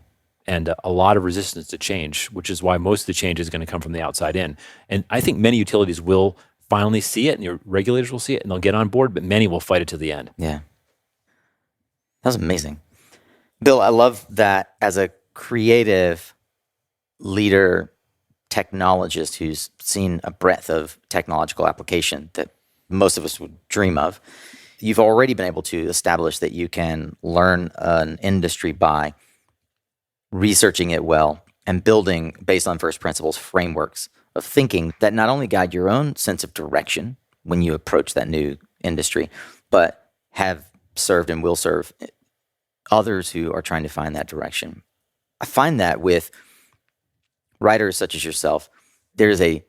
And a lot of resistance to change, which is why most of the change is going to come from the outside in. And I think many utilities will finally see it, and your regulators will see it, and they'll get on board, but many will fight it to the end. Yeah. That was amazing. Bill, I love that as a creative leader, technologist who's seen a breadth of technological application that most of us would dream of. You've already been able to establish that you can learn an industry by researching it well and building, based on first principles, frameworks of thinking that not only guide your own sense of direction when you approach that new industry, but have served and will serve others who are trying to find that direction. I find that with writers such as yourself, there's a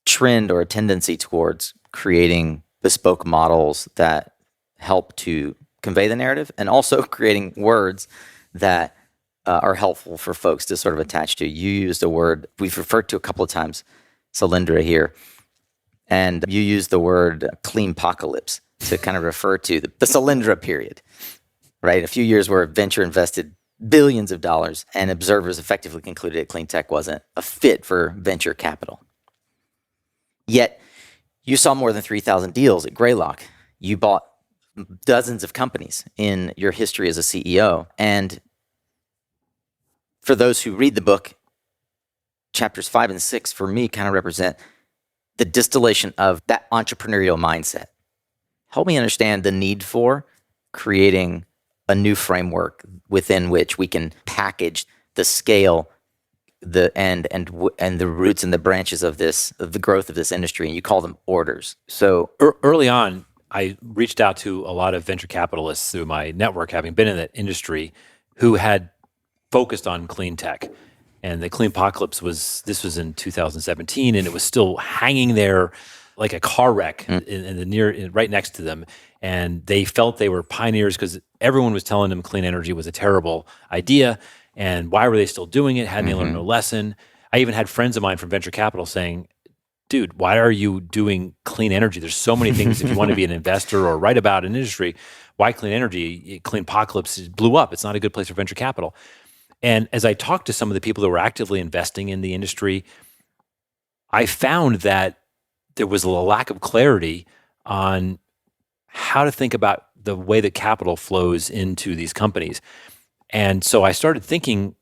trend or a tendency towards creating bespoke models that help to convey the narrative, and also creating words that are helpful for folks to sort of attach to. You used a word we've referred to a couple of times, Solyndra here, and you used the word clean-pocalypse to kind of refer to the Solyndra period, right? A few years where venture invested billions of dollars, and observers effectively concluded that clean tech wasn't a fit for venture capital. Yet, you saw more than 3,000 deals at Greylock. You bought dozens of companies in your history as a CEO. And for those who read the book, chapters 5 and 6, for me, kind of represent the distillation of that entrepreneurial mindset. Help me understand the need for creating a new framework within which we can package the scale, the end, and the roots and the branches of the growth of this industry, and you call them orders. So early on, I reached out to a lot of venture capitalists through my network, having been in that industry, who had focused on clean tech. And the clean apocalypse was in 2017, and it was still hanging there like a car wreck right next to them. And they felt they were pioneers because everyone was telling them clean energy was a terrible idea. And why were they still doing it? Hadn't they learned a lesson? I even had friends of mine from venture capital saying, dude, why are you doing clean energy? There's so many things if you want to be an investor or write about an industry. Why clean energy? Clean apocalypse blew up. It's not a good place for venture capital. And as I talked to some of the people that were actively investing in the industry, I found that there was a lack of clarity on how to think about the way that capital flows into these companies. And so I started thinking,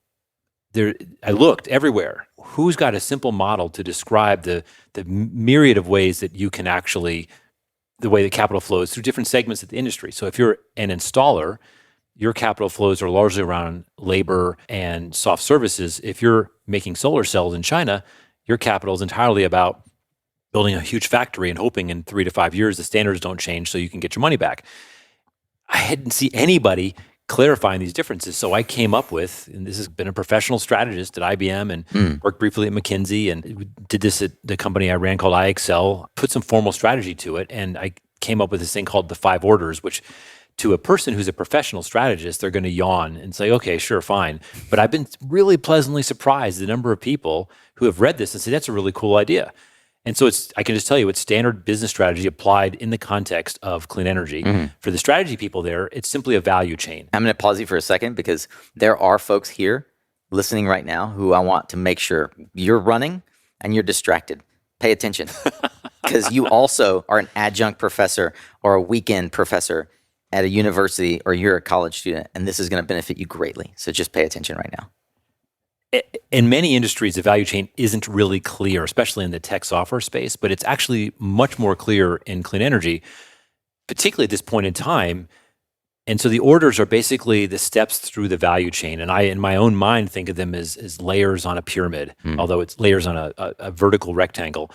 I looked everywhere. Who's got a simple model to describe the myriad of ways that you can actually, the way that capital flows through different segments of the industry? So if you're an installer, your capital flows are largely around labor and soft services. If you're making solar cells in China, your capital is entirely about building a huge factory and hoping in 3 to 5 years the standards don't change so you can get your money back. I didn't see anybody clarifying these differences. So I came up with, and this has been a professional strategist at IBM and worked briefly at McKinsey, and did this at the company I ran called iExcel, put some formal strategy to it. And I came up with this thing called the 5 orders, which to a person who's a professional strategist, they're going to yawn and say, okay, sure, fine. But I've been really pleasantly surprised the number of people who have read this and say, that's a really cool idea. And so I can just tell you, it's standard business strategy applied in the context of clean energy. For the strategy people there, it's simply a value chain. I'm going to pause you for a second because there are folks here listening right now who I want to make sure you're running and you're distracted. Pay attention because you also are an adjunct professor or a weekend professor at a university, or you're a college student, and this is going to benefit you greatly. So just pay attention right now. In many industries, the value chain isn't really clear, especially in the tech software space, but it's actually much more clear in clean energy, particularly at this point in time. And so the orders are basically the steps through the value chain. And I, in my own mind, think of them as layers on a pyramid, although it's layers on a vertical rectangle.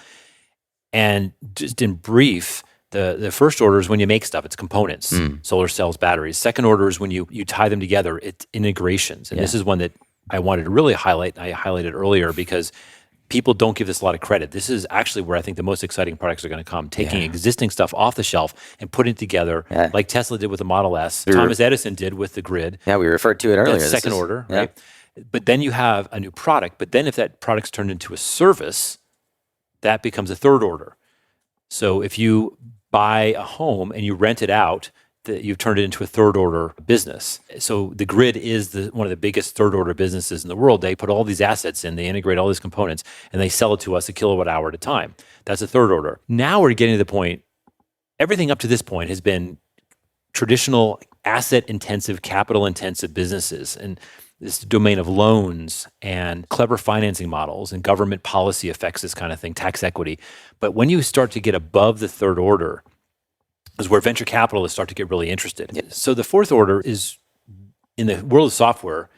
And just in brief, the first order is when you make stuff, it's components, solar cells, batteries. Second order is when you tie them together, it's integrations. And this is one that I wanted to really highlight. I highlighted earlier because people don't give this a lot of credit. This is actually where I think the most exciting products are going to come, taking existing stuff off the shelf and putting it together like Tesla did with the Model S, Thomas Edison did with the grid. Yeah, we referred to it earlier. That's second order, right? But then you have a new product. But then if that product's turned into a service, that becomes a third order. So if you buy a home and you rent it out, you've turned it into a third order business. So the grid is one of the biggest third order businesses in the world. They put all these assets in, they integrate all these components, and they sell it to us a kilowatt hour at a time. That's a third order. Now we're getting to the point, everything up to this point has been traditional asset intensive, capital intensive businesses. And this domain of loans and clever financing models and government policy affects this kind of thing, tax equity. But when you start to get above the third order, is where venture capitalists start to get really interested. So the fourth order is, in the world of software,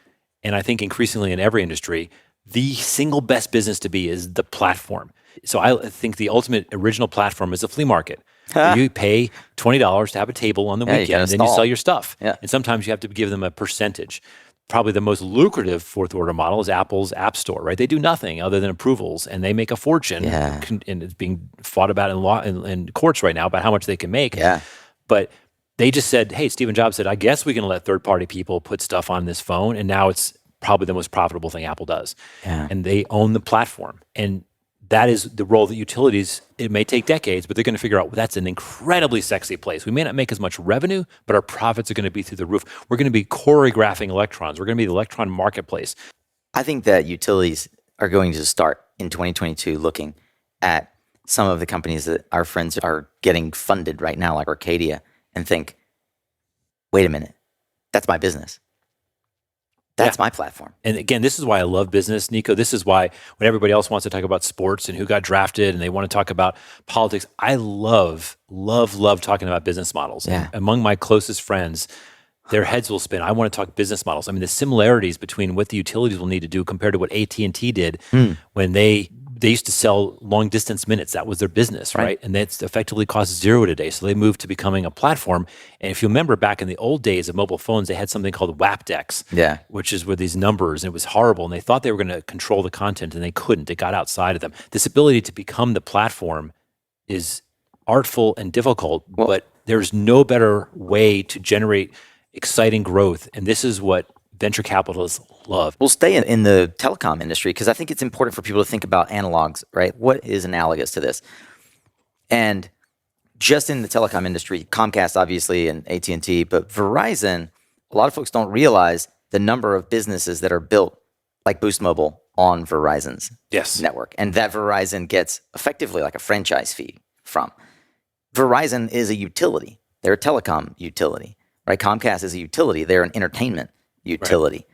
and I think increasingly in every industry, the single best business to be is the platform. So I think the ultimate original platform is a flea market. You pay $20 to have a table on the weekend, and then you sell your stuff. Yeah. And sometimes you have to give them a percentage. Probably the most lucrative fourth order model is Apple's App Store, right? They do nothing other than approvals, and they make a fortune. Yeah. And it's being fought about in courts right now about how much they can make. Yeah. But they just said, hey, Stephen Jobs said, I guess we can let third-party people put stuff on this phone, and now it's probably the most profitable thing Apple does. Yeah. And they own the platform. And that is the role that utilities, it may take decades, but they're going to figure out that's an incredibly sexy place. We may not make as much revenue, but our profits are going to be through the roof. We're going to be choreographing electrons. We're going to be the electron marketplace. I think that utilities are going to start in 2022 looking at some of the companies that our friends are getting funded right now, like Arcadia, and think, wait a minute, that's my business. That's my platform. And again, this is why I love business, Nico. This is why when everybody else wants to talk about sports and who got drafted and they want to talk about politics, I love talking about business models. Yeah. And among my closest friends, their heads will spin. I want to talk business models. I mean, the similarities between what the utilities will need to do compared to what AT&T did when they used to sell long distance minutes. That was their business, right? And that's effectively cost zero today. So they moved to becoming a platform. And if you remember back in the old days of mobile phones, they had something called WAP decks, which is with these numbers. And it was horrible. And they thought they were going to control the content and they couldn't. It got outside of them. This ability to become the platform is artful and difficult, but there's no better way to generate exciting growth. And this is what venture capitalists love. We'll stay in the telecom industry because I think it's important for people to think about analogs, right? What is analogous to this? And just in the telecom industry, Comcast obviously and AT&T, but Verizon, a lot of folks don't realize the number of businesses that are built like Boost Mobile on Verizon's network. And that Verizon gets effectively like a franchise fee from. Verizon is a utility. They're a telecom utility, right? Comcast is a utility. They're an entertainment utility. Right.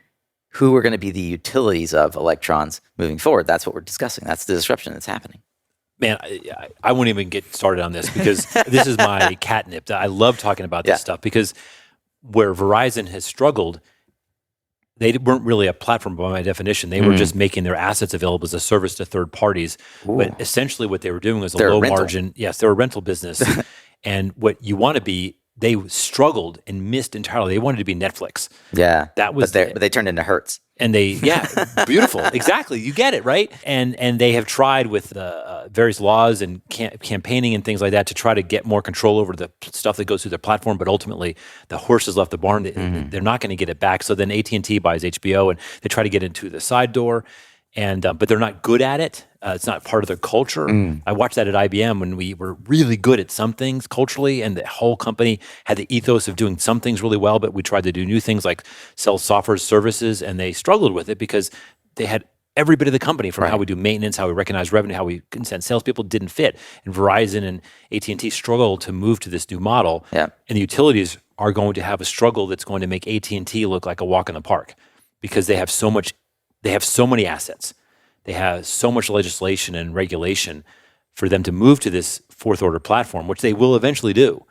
Who are going to be the utilities of electrons moving forward? That's what we're discussing. That's the disruption that's happening. Man, I won't even get started on this because this is my catnip. I love talking about this stuff because where Verizon has struggled, they weren't really a platform by my definition. They were just making their assets available as a service to third parties. Ooh. But essentially what they were doing was a low margin. Yes, they're a rental business. And what you want to be, they struggled and missed entirely. They wanted to be Netflix. Yeah, that was. But they turned into Hertz. And they, beautiful, exactly. You get it, right? And they have tried with various laws and campaigning and things like that to try to get more control over the stuff that goes through their platform. But ultimately, the horse has left the barn. They're not going to get it back. So then AT&T buys HBO, and they try to get into the side door. And but they're not good at it. It's not part of their culture. I watched that at IBM when we were really good at some things culturally, and the whole company had the ethos of doing some things really well, but we tried to do new things like sell software services, and they struggled with it because they had every bit of the company from how we do maintenance, how we recognize revenue, how we consent salespeople didn't fit. And Verizon and AT&T struggled to move to this new model. Yeah. And the utilities are going to have a struggle that's going to make AT&T look like a walk in the park because they have so much. They have so many assets. They have so much legislation and regulation for them to move to this fourth order platform, which they will eventually do.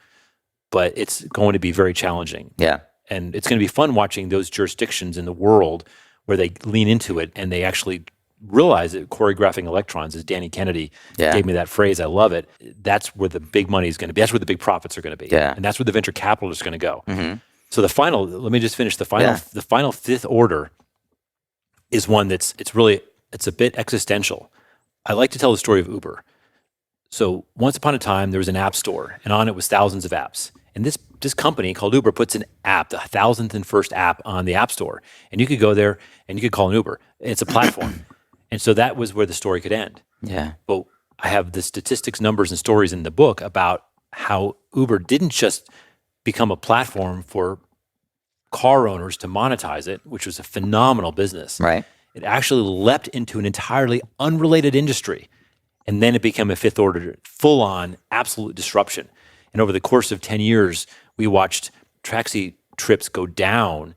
But it's going to be very challenging. Yeah. And it's going to be fun watching those jurisdictions in the world where they lean into it and they actually realize that choreographing electrons, as Danny Kennedy gave me that phrase, I love it. That's where the big money is going to be. That's where the big profits are going to be. Yeah. And that's where the venture capital is going to go. Mm-hmm. So let me just finish the final fifth order is one it's a bit existential. I like to tell the story of Uber. So once upon a time, there was an app store, and on it was thousands of apps. And this company called Uber puts an app, the 1,001st app on the app store. And you could go there and you could call an Uber. It's a platform. And so that was where the story could end. Yeah. But I have the statistics, numbers, and stories in the book about how Uber didn't just become a platform for car owners to monetize it, which was a phenomenal business. Right. It actually leapt into an entirely unrelated industry. And then it became a fifth order, full-on, absolute disruption. And over the course of 10 years, we watched taxi trips go down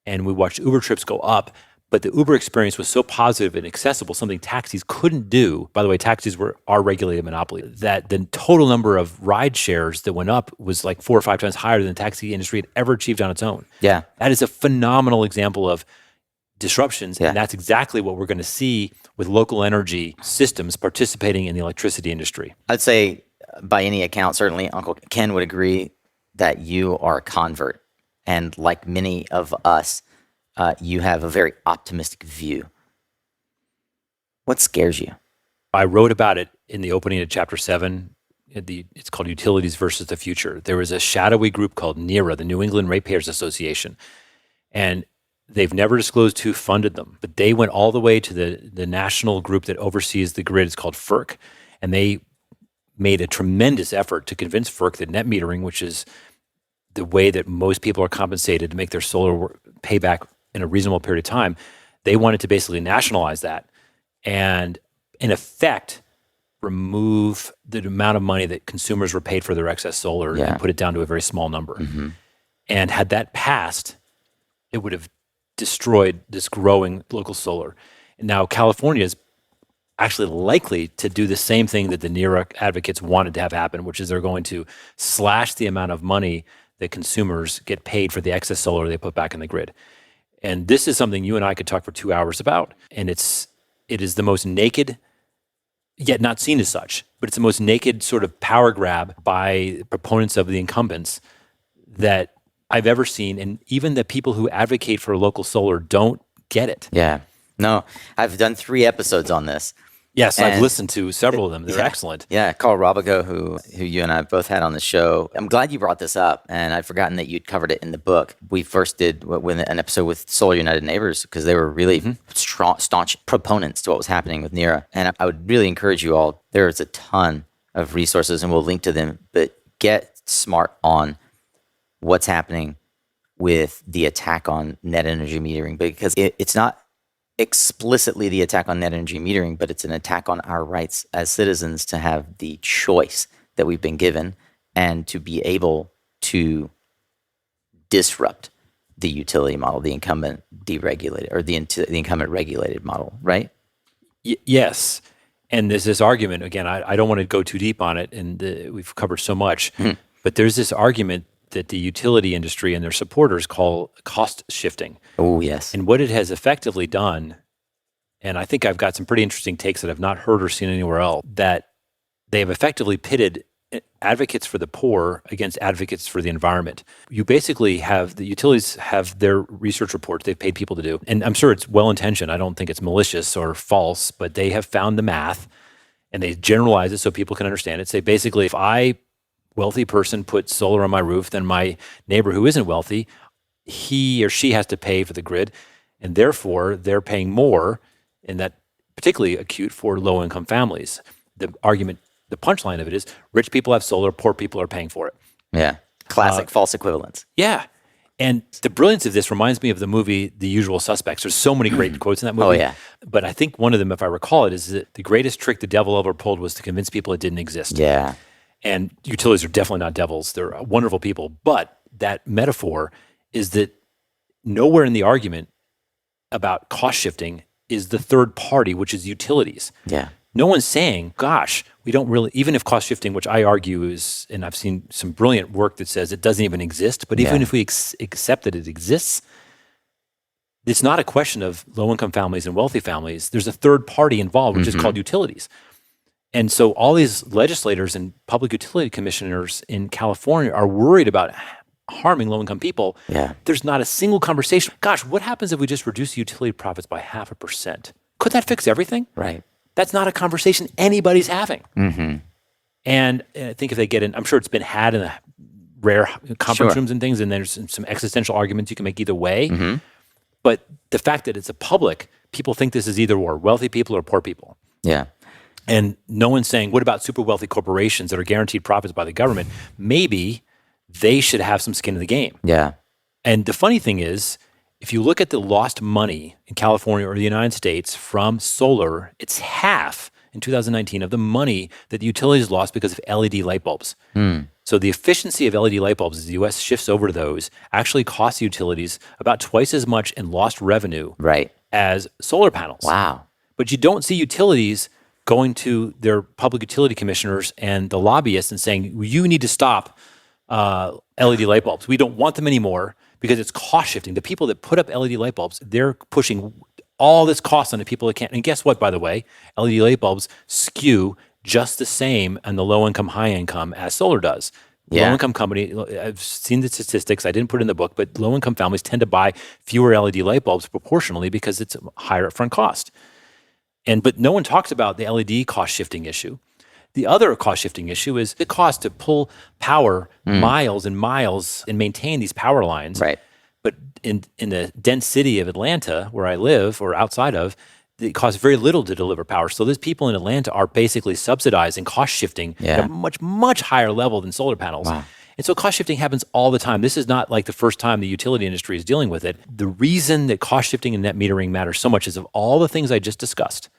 and we watched Uber trips go up. But the Uber experience was so positive and accessible, something taxis couldn't do. By the way, taxis are regulated monopoly. That the total number of ride shares that went up was like 4 or 5 times higher than the taxi industry had ever achieved on its own. Yeah. That is a phenomenal example of disruptions. Yeah. And that's exactly what we're going to see with local energy systems participating in the electricity industry. I'd say by any account, certainly Uncle Ken would agree that you are a convert. And like many of us, you have a very optimistic view. What scares you? I wrote about it in the opening of chapter 7. It's called Utilities versus the Future. There was a shadowy group called NERA, the New England Ratepayers Association. And they've never disclosed who funded them, but they went all the way to the national group that oversees the grid. It's called FERC. And they made a tremendous effort to convince FERC that net metering, which is the way that most people are compensated to make their solar payback in a reasonable period of time, they wanted to basically nationalize that and, in effect, remove the amount of money that consumers were paid for their excess solar and put it down to a very small number. Mm-hmm. And had that passed, it would have destroyed this growing local solar. And now California is actually likely to do the same thing that the NERA advocates wanted to have happen, which is they're going to slash the amount of money that consumers get paid for the excess solar they put back in the grid. And this is something you and I could talk for 2 hours about. And it is the most naked, yet not seen as such, but it's the most naked sort of power grab by proponents of the incumbents that I've ever seen. And even the people who advocate for local solar don't get it. Yeah. No, I've done 3 episodes on this. Yes, I've listened to several of them. They're excellent. Yeah, Carl Robigo, who you and I both had on the show. I'm glad you brought this up, and I'd forgotten that you'd covered it in the book. We first did an episode with Solar United Neighbors because they were really staunch proponents to what was happening with NERA. And I would really encourage you all, there's a ton of resources, and we'll link to them, but get smart on what's happening with the attack on net energy metering, because it's not explicitly the attack on net energy metering, but it's an attack on our rights as citizens to have the choice that we've been given and to be able to disrupt the utility model, the incumbent deregulated or the incumbent regulated model, right? Yes. And there's this argument, again, I don't want to go too deep on it, and we've covered so much, but there's this argument that the utility industry and their supporters call cost shifting. Oh, yes. And what it has effectively done, and I think I've got some pretty interesting takes that I've not heard or seen anywhere else, that they have effectively pitted advocates for the poor against advocates for the environment. You basically have, the utilities have their research reports they've paid people to do, and I'm sure it's well-intentioned. I don't think it's malicious or false, but they have found the math, and they generalize it so people can understand it. Say, basically, if I, wealthy person, put solar on my roof, then my neighbor who isn't wealthy, he or she has to pay for the grid, and therefore they're paying more, and that particularly acute for low-income families. The argument, the punchline of it is, rich people have solar, poor people are paying for it. Yeah, classic false equivalence. Yeah, and the brilliance of this reminds me of the movie The Usual Suspects. There's so many great quotes in that movie. Oh, yeah. But I think one of them, if I recall it, is that the greatest trick the devil ever pulled was to convince people it didn't exist. Yeah. And utilities are definitely not devils. They're wonderful people. But that metaphor is that nowhere in the argument about cost shifting is the third party, which is utilities. Yeah. No one's saying, gosh, we don't really, even if cost shifting, which I argue is, and I've seen some brilliant work that says it doesn't even exist, but even if we accept that it exists, it's not a question of low-income families and wealthy families. There's a third party involved, which is called utilities. And so all these legislators and public utility commissioners in California are worried about harming low-income people. Yeah. There's not a single conversation. Gosh, what happens if we just reduce utility profits by 0.5%? Could that fix everything? Right. That's not a conversation anybody's having. Mm-hmm. And I think if they get in, I'm sure it's been had in the rare conference rooms and things, and there's some existential arguments you can make either way. Mm-hmm. But the fact that it's a public, people think this is either or, wealthy people or poor people. Yeah. And no one's saying, what about super wealthy corporations that are guaranteed profits by the government? Maybe they should have some skin in the game. Yeah. And the funny thing is, if you look at the lost money in California or the United States from solar, it's half in 2019 of the money that the utilities lost because of LED light bulbs. So the efficiency of LED light bulbs as the U.S. shifts over to those actually costs utilities about twice as much in lost revenue as solar panels. Wow. But you don't see utilities going to their public utility commissioners and the lobbyists and saying, you need to stop LED light bulbs. We don't want them anymore because it's cost shifting. The people that put up LED light bulbs, they're pushing all this cost on the people that can't. And guess what, by the way? LED light bulbs skew just the same on the low income, high income as solar does. Yeah. Low income company, I've seen the statistics, I didn't put it in the book, but low income families tend to buy fewer LED light bulbs proportionally because it's a higher upfront cost. But no one talks about the LED cost shifting issue. The other cost shifting issue is the cost to pull power miles and miles and maintain these power lines. Right. But in the dense city of Atlanta, where I live or outside of, it costs very little to deliver power. So those people in Atlanta are basically subsidizing cost shifting at a much, much higher level than solar panels. Wow. And so cost shifting happens all the time. This is not like the first time the utility industry is dealing with it. The reason that cost shifting and net metering matters so much is of all the things I just discussed,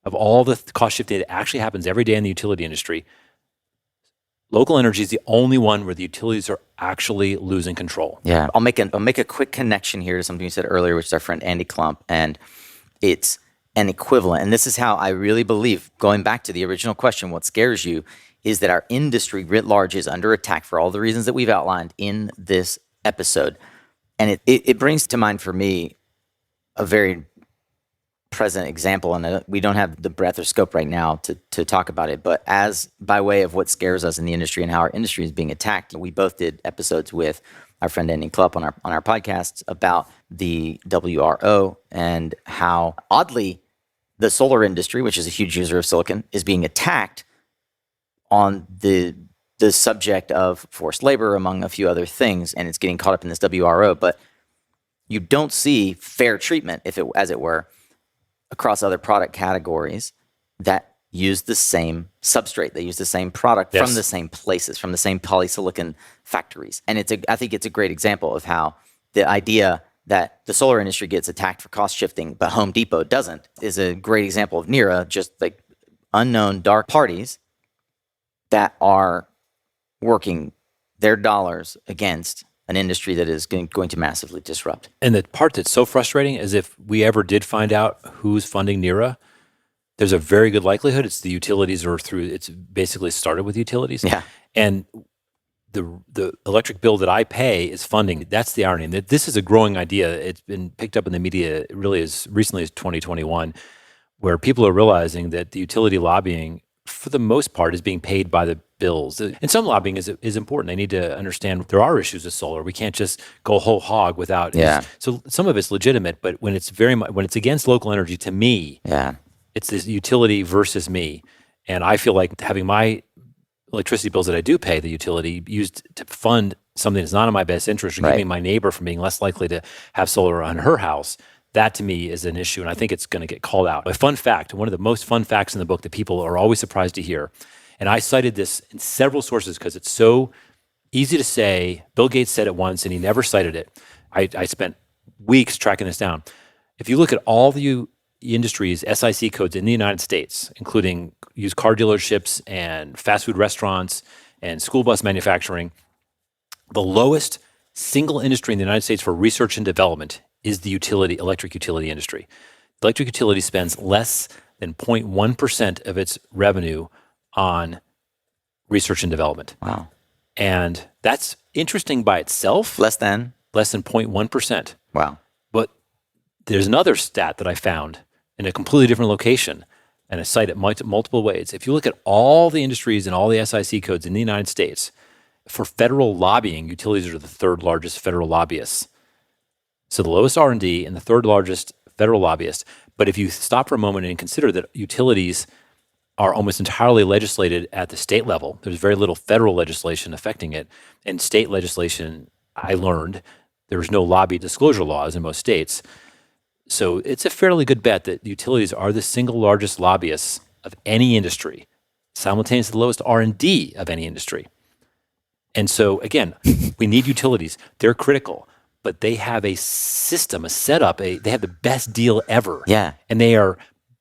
of all the cost shifting that actually happens every day in the utility industry, local energy is the only one where the utilities are actually losing control. Yeah. I'll make a quick connection here to something you said earlier, which is our friend Andy Klump, and it's an equivalent. And this is how I really believe, going back to the original question, what scares you is that our industry writ large is under attack for all the reasons that we've outlined in this episode. And it brings to mind for me a very present example, and we don't have the breadth or scope right now to talk about it, but as by way of what scares us in the industry and how our industry is being attacked, we both did episodes with our friend Andy Klump on our podcasts about the WRO and how oddly the solar industry, which is a huge user of silicon, is being attacked on the subject of forced labor, among a few other things, and it's getting caught up in this WRO. But you don't see fair treatment, as it were, across other product categories that use the same substrate. They use the same product from the same places, from the same polysilicon factories. And I think it's a great example of how the idea that the solar industry gets attacked for cost shifting, but Home Depot doesn't, is a great example of NERA, just like unknown dark parties that are working their dollars against an industry that is going to massively disrupt. And the part that's so frustrating is if we ever did find out who's funding NERA, there's a very good likelihood it's the utilities it's basically started with utilities. Yeah. And the electric bill that I pay is funding. That's the irony. That this is a growing idea. It's been picked up in the media really as recently as 2021, where people are realizing that the utility lobbying, for the most part, is being paid by the bills. And some lobbying is important. They need to understand there are issues with solar. We can't just go whole hog without. Yeah. So some of it's legitimate, but when it's against local energy, to me, it's this utility versus me. And I feel like having my electricity bills that I do pay the utility used to fund something that's not in my best interest, or keeping my neighbor from being less likely to have solar on her house, that to me is an issue, and I think it's going to get called out. A fun fact, one of the most fun facts in the book that people are always surprised to hear, and I cited this in several sources because it's so easy to say. Bill Gates said it once, and he never cited it. I spent weeks tracking this down. If you look at all the industries, SIC codes in the United States, including used car dealerships and fast food restaurants and school bus manufacturing, the lowest single industry in the United States for research and development is the electric utility industry. The electric utility spends less than 0.1% of its revenue on research and development. Wow. And that's interesting by itself. Less than 0.1%. Wow. But there's another stat that I found in a completely different location, and I cite it multiple ways. If you look at all the industries and all the SIC codes in the United States, for federal lobbying, utilities are the third largest federal lobbyists. So the lowest R&D and the third largest federal lobbyist. But if you stop for a moment and consider that utilities are almost entirely legislated at the state level, there's very little federal legislation affecting it. And state legislation, I learned, there's no lobby disclosure laws in most states. So it's a fairly good bet that utilities are the single largest lobbyists of any industry, simultaneously the lowest R&D of any industry. And so again, we need utilities. They're critical, but they have a system, a setup. They have the best deal ever. Yeah. And they are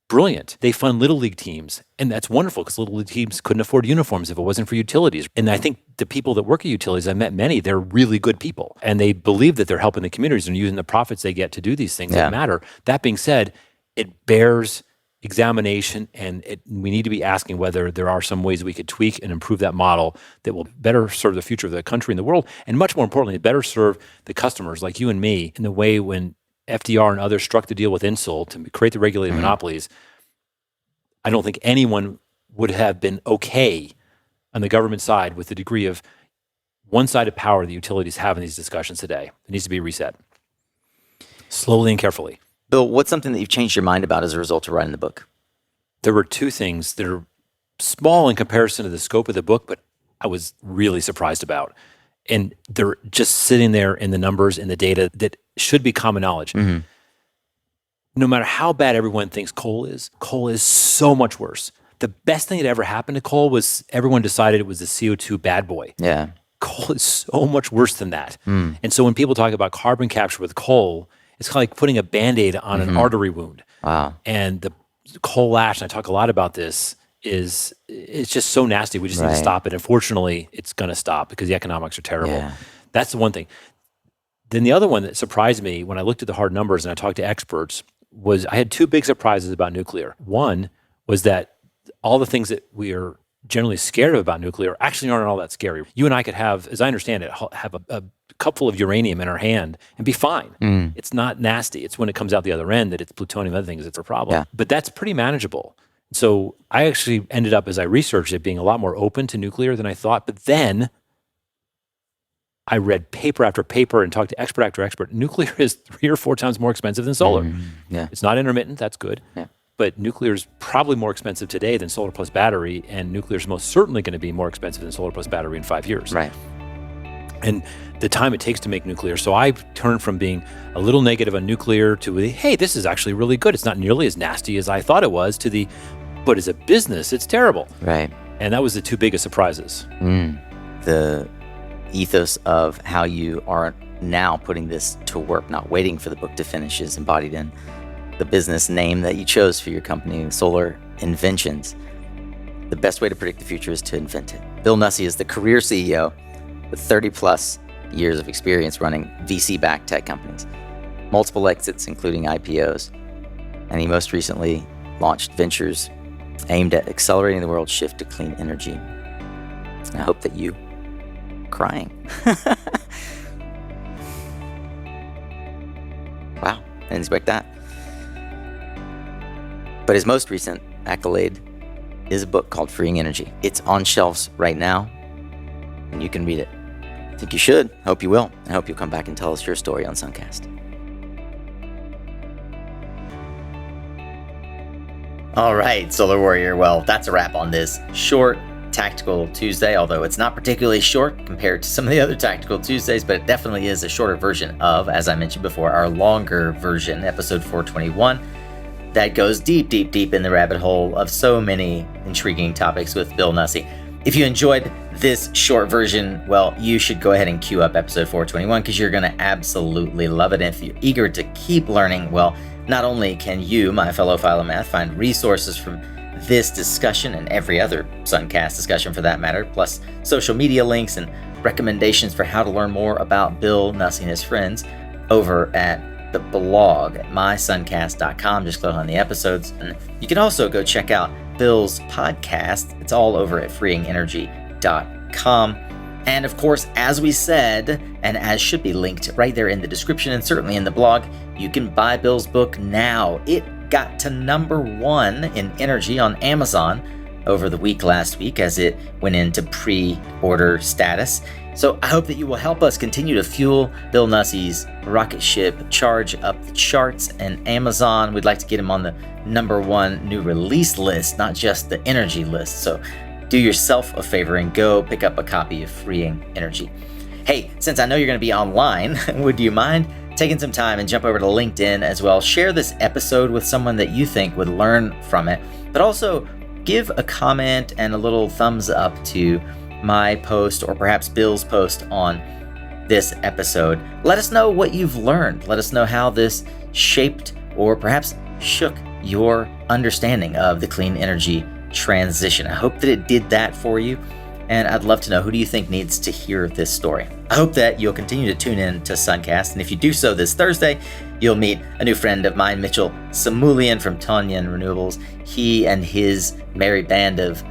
brilliant. They fund little league teams, and that's wonderful because little league teams couldn't afford uniforms if it wasn't for utilities. And I think the people that work at utilities, I met many, they're really good people, and they believe that they're helping the communities and using the profits they get to do these things that matter. That being said, it bears examination, and we need to be asking whether there are some ways we could tweak and improve that model that will better serve the future of the country and the world, and much more importantly, better serve the customers like you and me in the way when FDR and others struck the deal with Insul to create the regulated monopolies. I don't think anyone would have been okay on the government side with the degree of one-sided power the utilities have in these discussions today. It needs to be reset slowly and carefully. Bill, what's something that you've changed your mind about as a result of writing the book? There were two things that are small in comparison to the scope of the book, but I was really surprised about. And they're just sitting there in the numbers and the data that should be common knowledge. Mm-hmm. No matter how bad everyone thinks coal is so much worse. The best thing that ever happened to coal was everyone decided it was the CO2 bad boy. Yeah. Coal is so much worse than that. And so when people talk about carbon capture with coal, it's kind of like putting a Band-Aid on an artery wound. Wow. And the coal ash, and I talk a lot about this, it's just so nasty. We just need to stop it. Unfortunately, it's going to stop because the economics are terrible. Yeah. That's the one thing. Then the other one that surprised me when I looked at the hard numbers and I talked to experts was I had two big surprises about nuclear. One was that all the things that we are generally scared of about nuclear actually aren't all that scary. You and I could have, as I understand it, have a cupful of uranium in our hand and be fine. It's not nasty. It's when it comes out the other end that it's plutonium and other things, it's a problem. Yeah. But that's pretty manageable. So I actually ended up, as I researched it, being a lot more open to nuclear than I thought. But then I read paper after paper and talked to expert after expert. Nuclear is 3 or 4 times more expensive than solar. Yeah. It's not intermittent. That's good. Yeah. But nuclear is probably more expensive today than solar plus battery, and nuclear is most certainly going to be more expensive than solar plus battery in 5 years. Right. And the time it takes to make nuclear. So I turned from being a little negative on nuclear to hey, this is actually really good. It's not nearly as nasty as I thought it was, to but as a business, it's terrible. Right. And that was the two biggest surprises. The ethos of how you are now putting this to work, not waiting for the book to finish, is embodied in the business name that you chose for your company, Solar Inventions. The best way to predict the future is to invent it. Bill Nussey is the career CEO with 30 plus years of experience running VC-backed tech companies, multiple exits, including IPOs. And he most recently launched ventures aimed at accelerating the world's shift to clean energy. And I hope that you crying. Wow, I didn't expect that. But his most recent accolade is a book called Freeing Energy. It's on shelves right now, and you can read it. I think you should. Hope you will. I hope you'll come back and tell us your story on Suncast. All right, Solar Warrior. Well, that's a wrap on this short Tactical Tuesday, although it's not particularly short compared to some of the other Tactical Tuesdays, but it definitely is a shorter version of, as I mentioned before, our longer version, episode 421, that goes deep, deep, deep in the rabbit hole of so many intriguing topics with Bill Nussey. If you enjoyed this short version, well, you should go ahead and queue up episode 421 because you're going to absolutely love it. And if you're eager to keep learning, well, not only can you, my fellow Philomath, find resources from this discussion and every other Suncast discussion for that matter, plus social media links and recommendations for how to learn more about Bill Nussey and his friends over at the blog at mysuncast.com. Just click on the episodes. And you can also go check out Bill's podcast. It's all over at freeingenergy.com. And of course, as we said, and as should be linked right there in the description and certainly in the blog, you can buy Bill's book now. It got to #1 in energy on Amazon over the week last week as it went into pre-order status. So I hope that you will help us continue to fuel Bill Nussey's rocket ship, charge up the charts, and Amazon. We'd like to get him on the #1 new release list, not just the energy list. So do yourself a favor and go pick up a copy of Freeing Energy. Hey, since I know you're going to be online, would you mind taking some time and jump over to LinkedIn as well? Share this episode with someone that you think would learn from it, but also give a comment and a little thumbs up to my post or perhaps Bill's post on this episode. Let us know what you've learned. Let us know how this shaped or perhaps shook your understanding of the clean energy transition. I hope that it did that for you. And I'd love to know, who do you think needs to hear this story? I hope that you'll continue to tune in to Suncast. And if you do so this Thursday, you'll meet a new friend of mine, Mitchell Samulian from Tonyan Renewables. He and his merry band of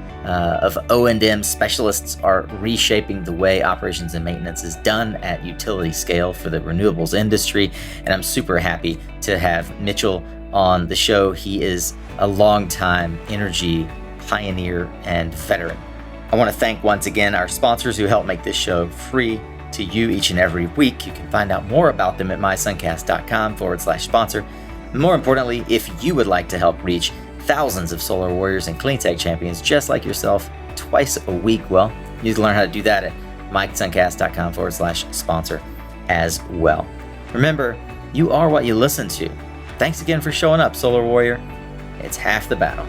O&M specialists are reshaping the way operations and maintenance is done at utility scale for the renewables industry. And I'm super happy to have Mitchell on the show. He is a longtime energy pioneer, and veteran. I want to thank once again our sponsors who help make this show free to you each and every week. You can find out more about them at mysuncast.com/sponsor. And more importantly, if you would like to help reach thousands of solar warriors and clean tech champions just like yourself twice a week, well, you can learn how to do that at mysuncast.com/sponsor as well. Remember, you are what you listen to. Thanks again for showing up, Solar Warrior. It's half the battle.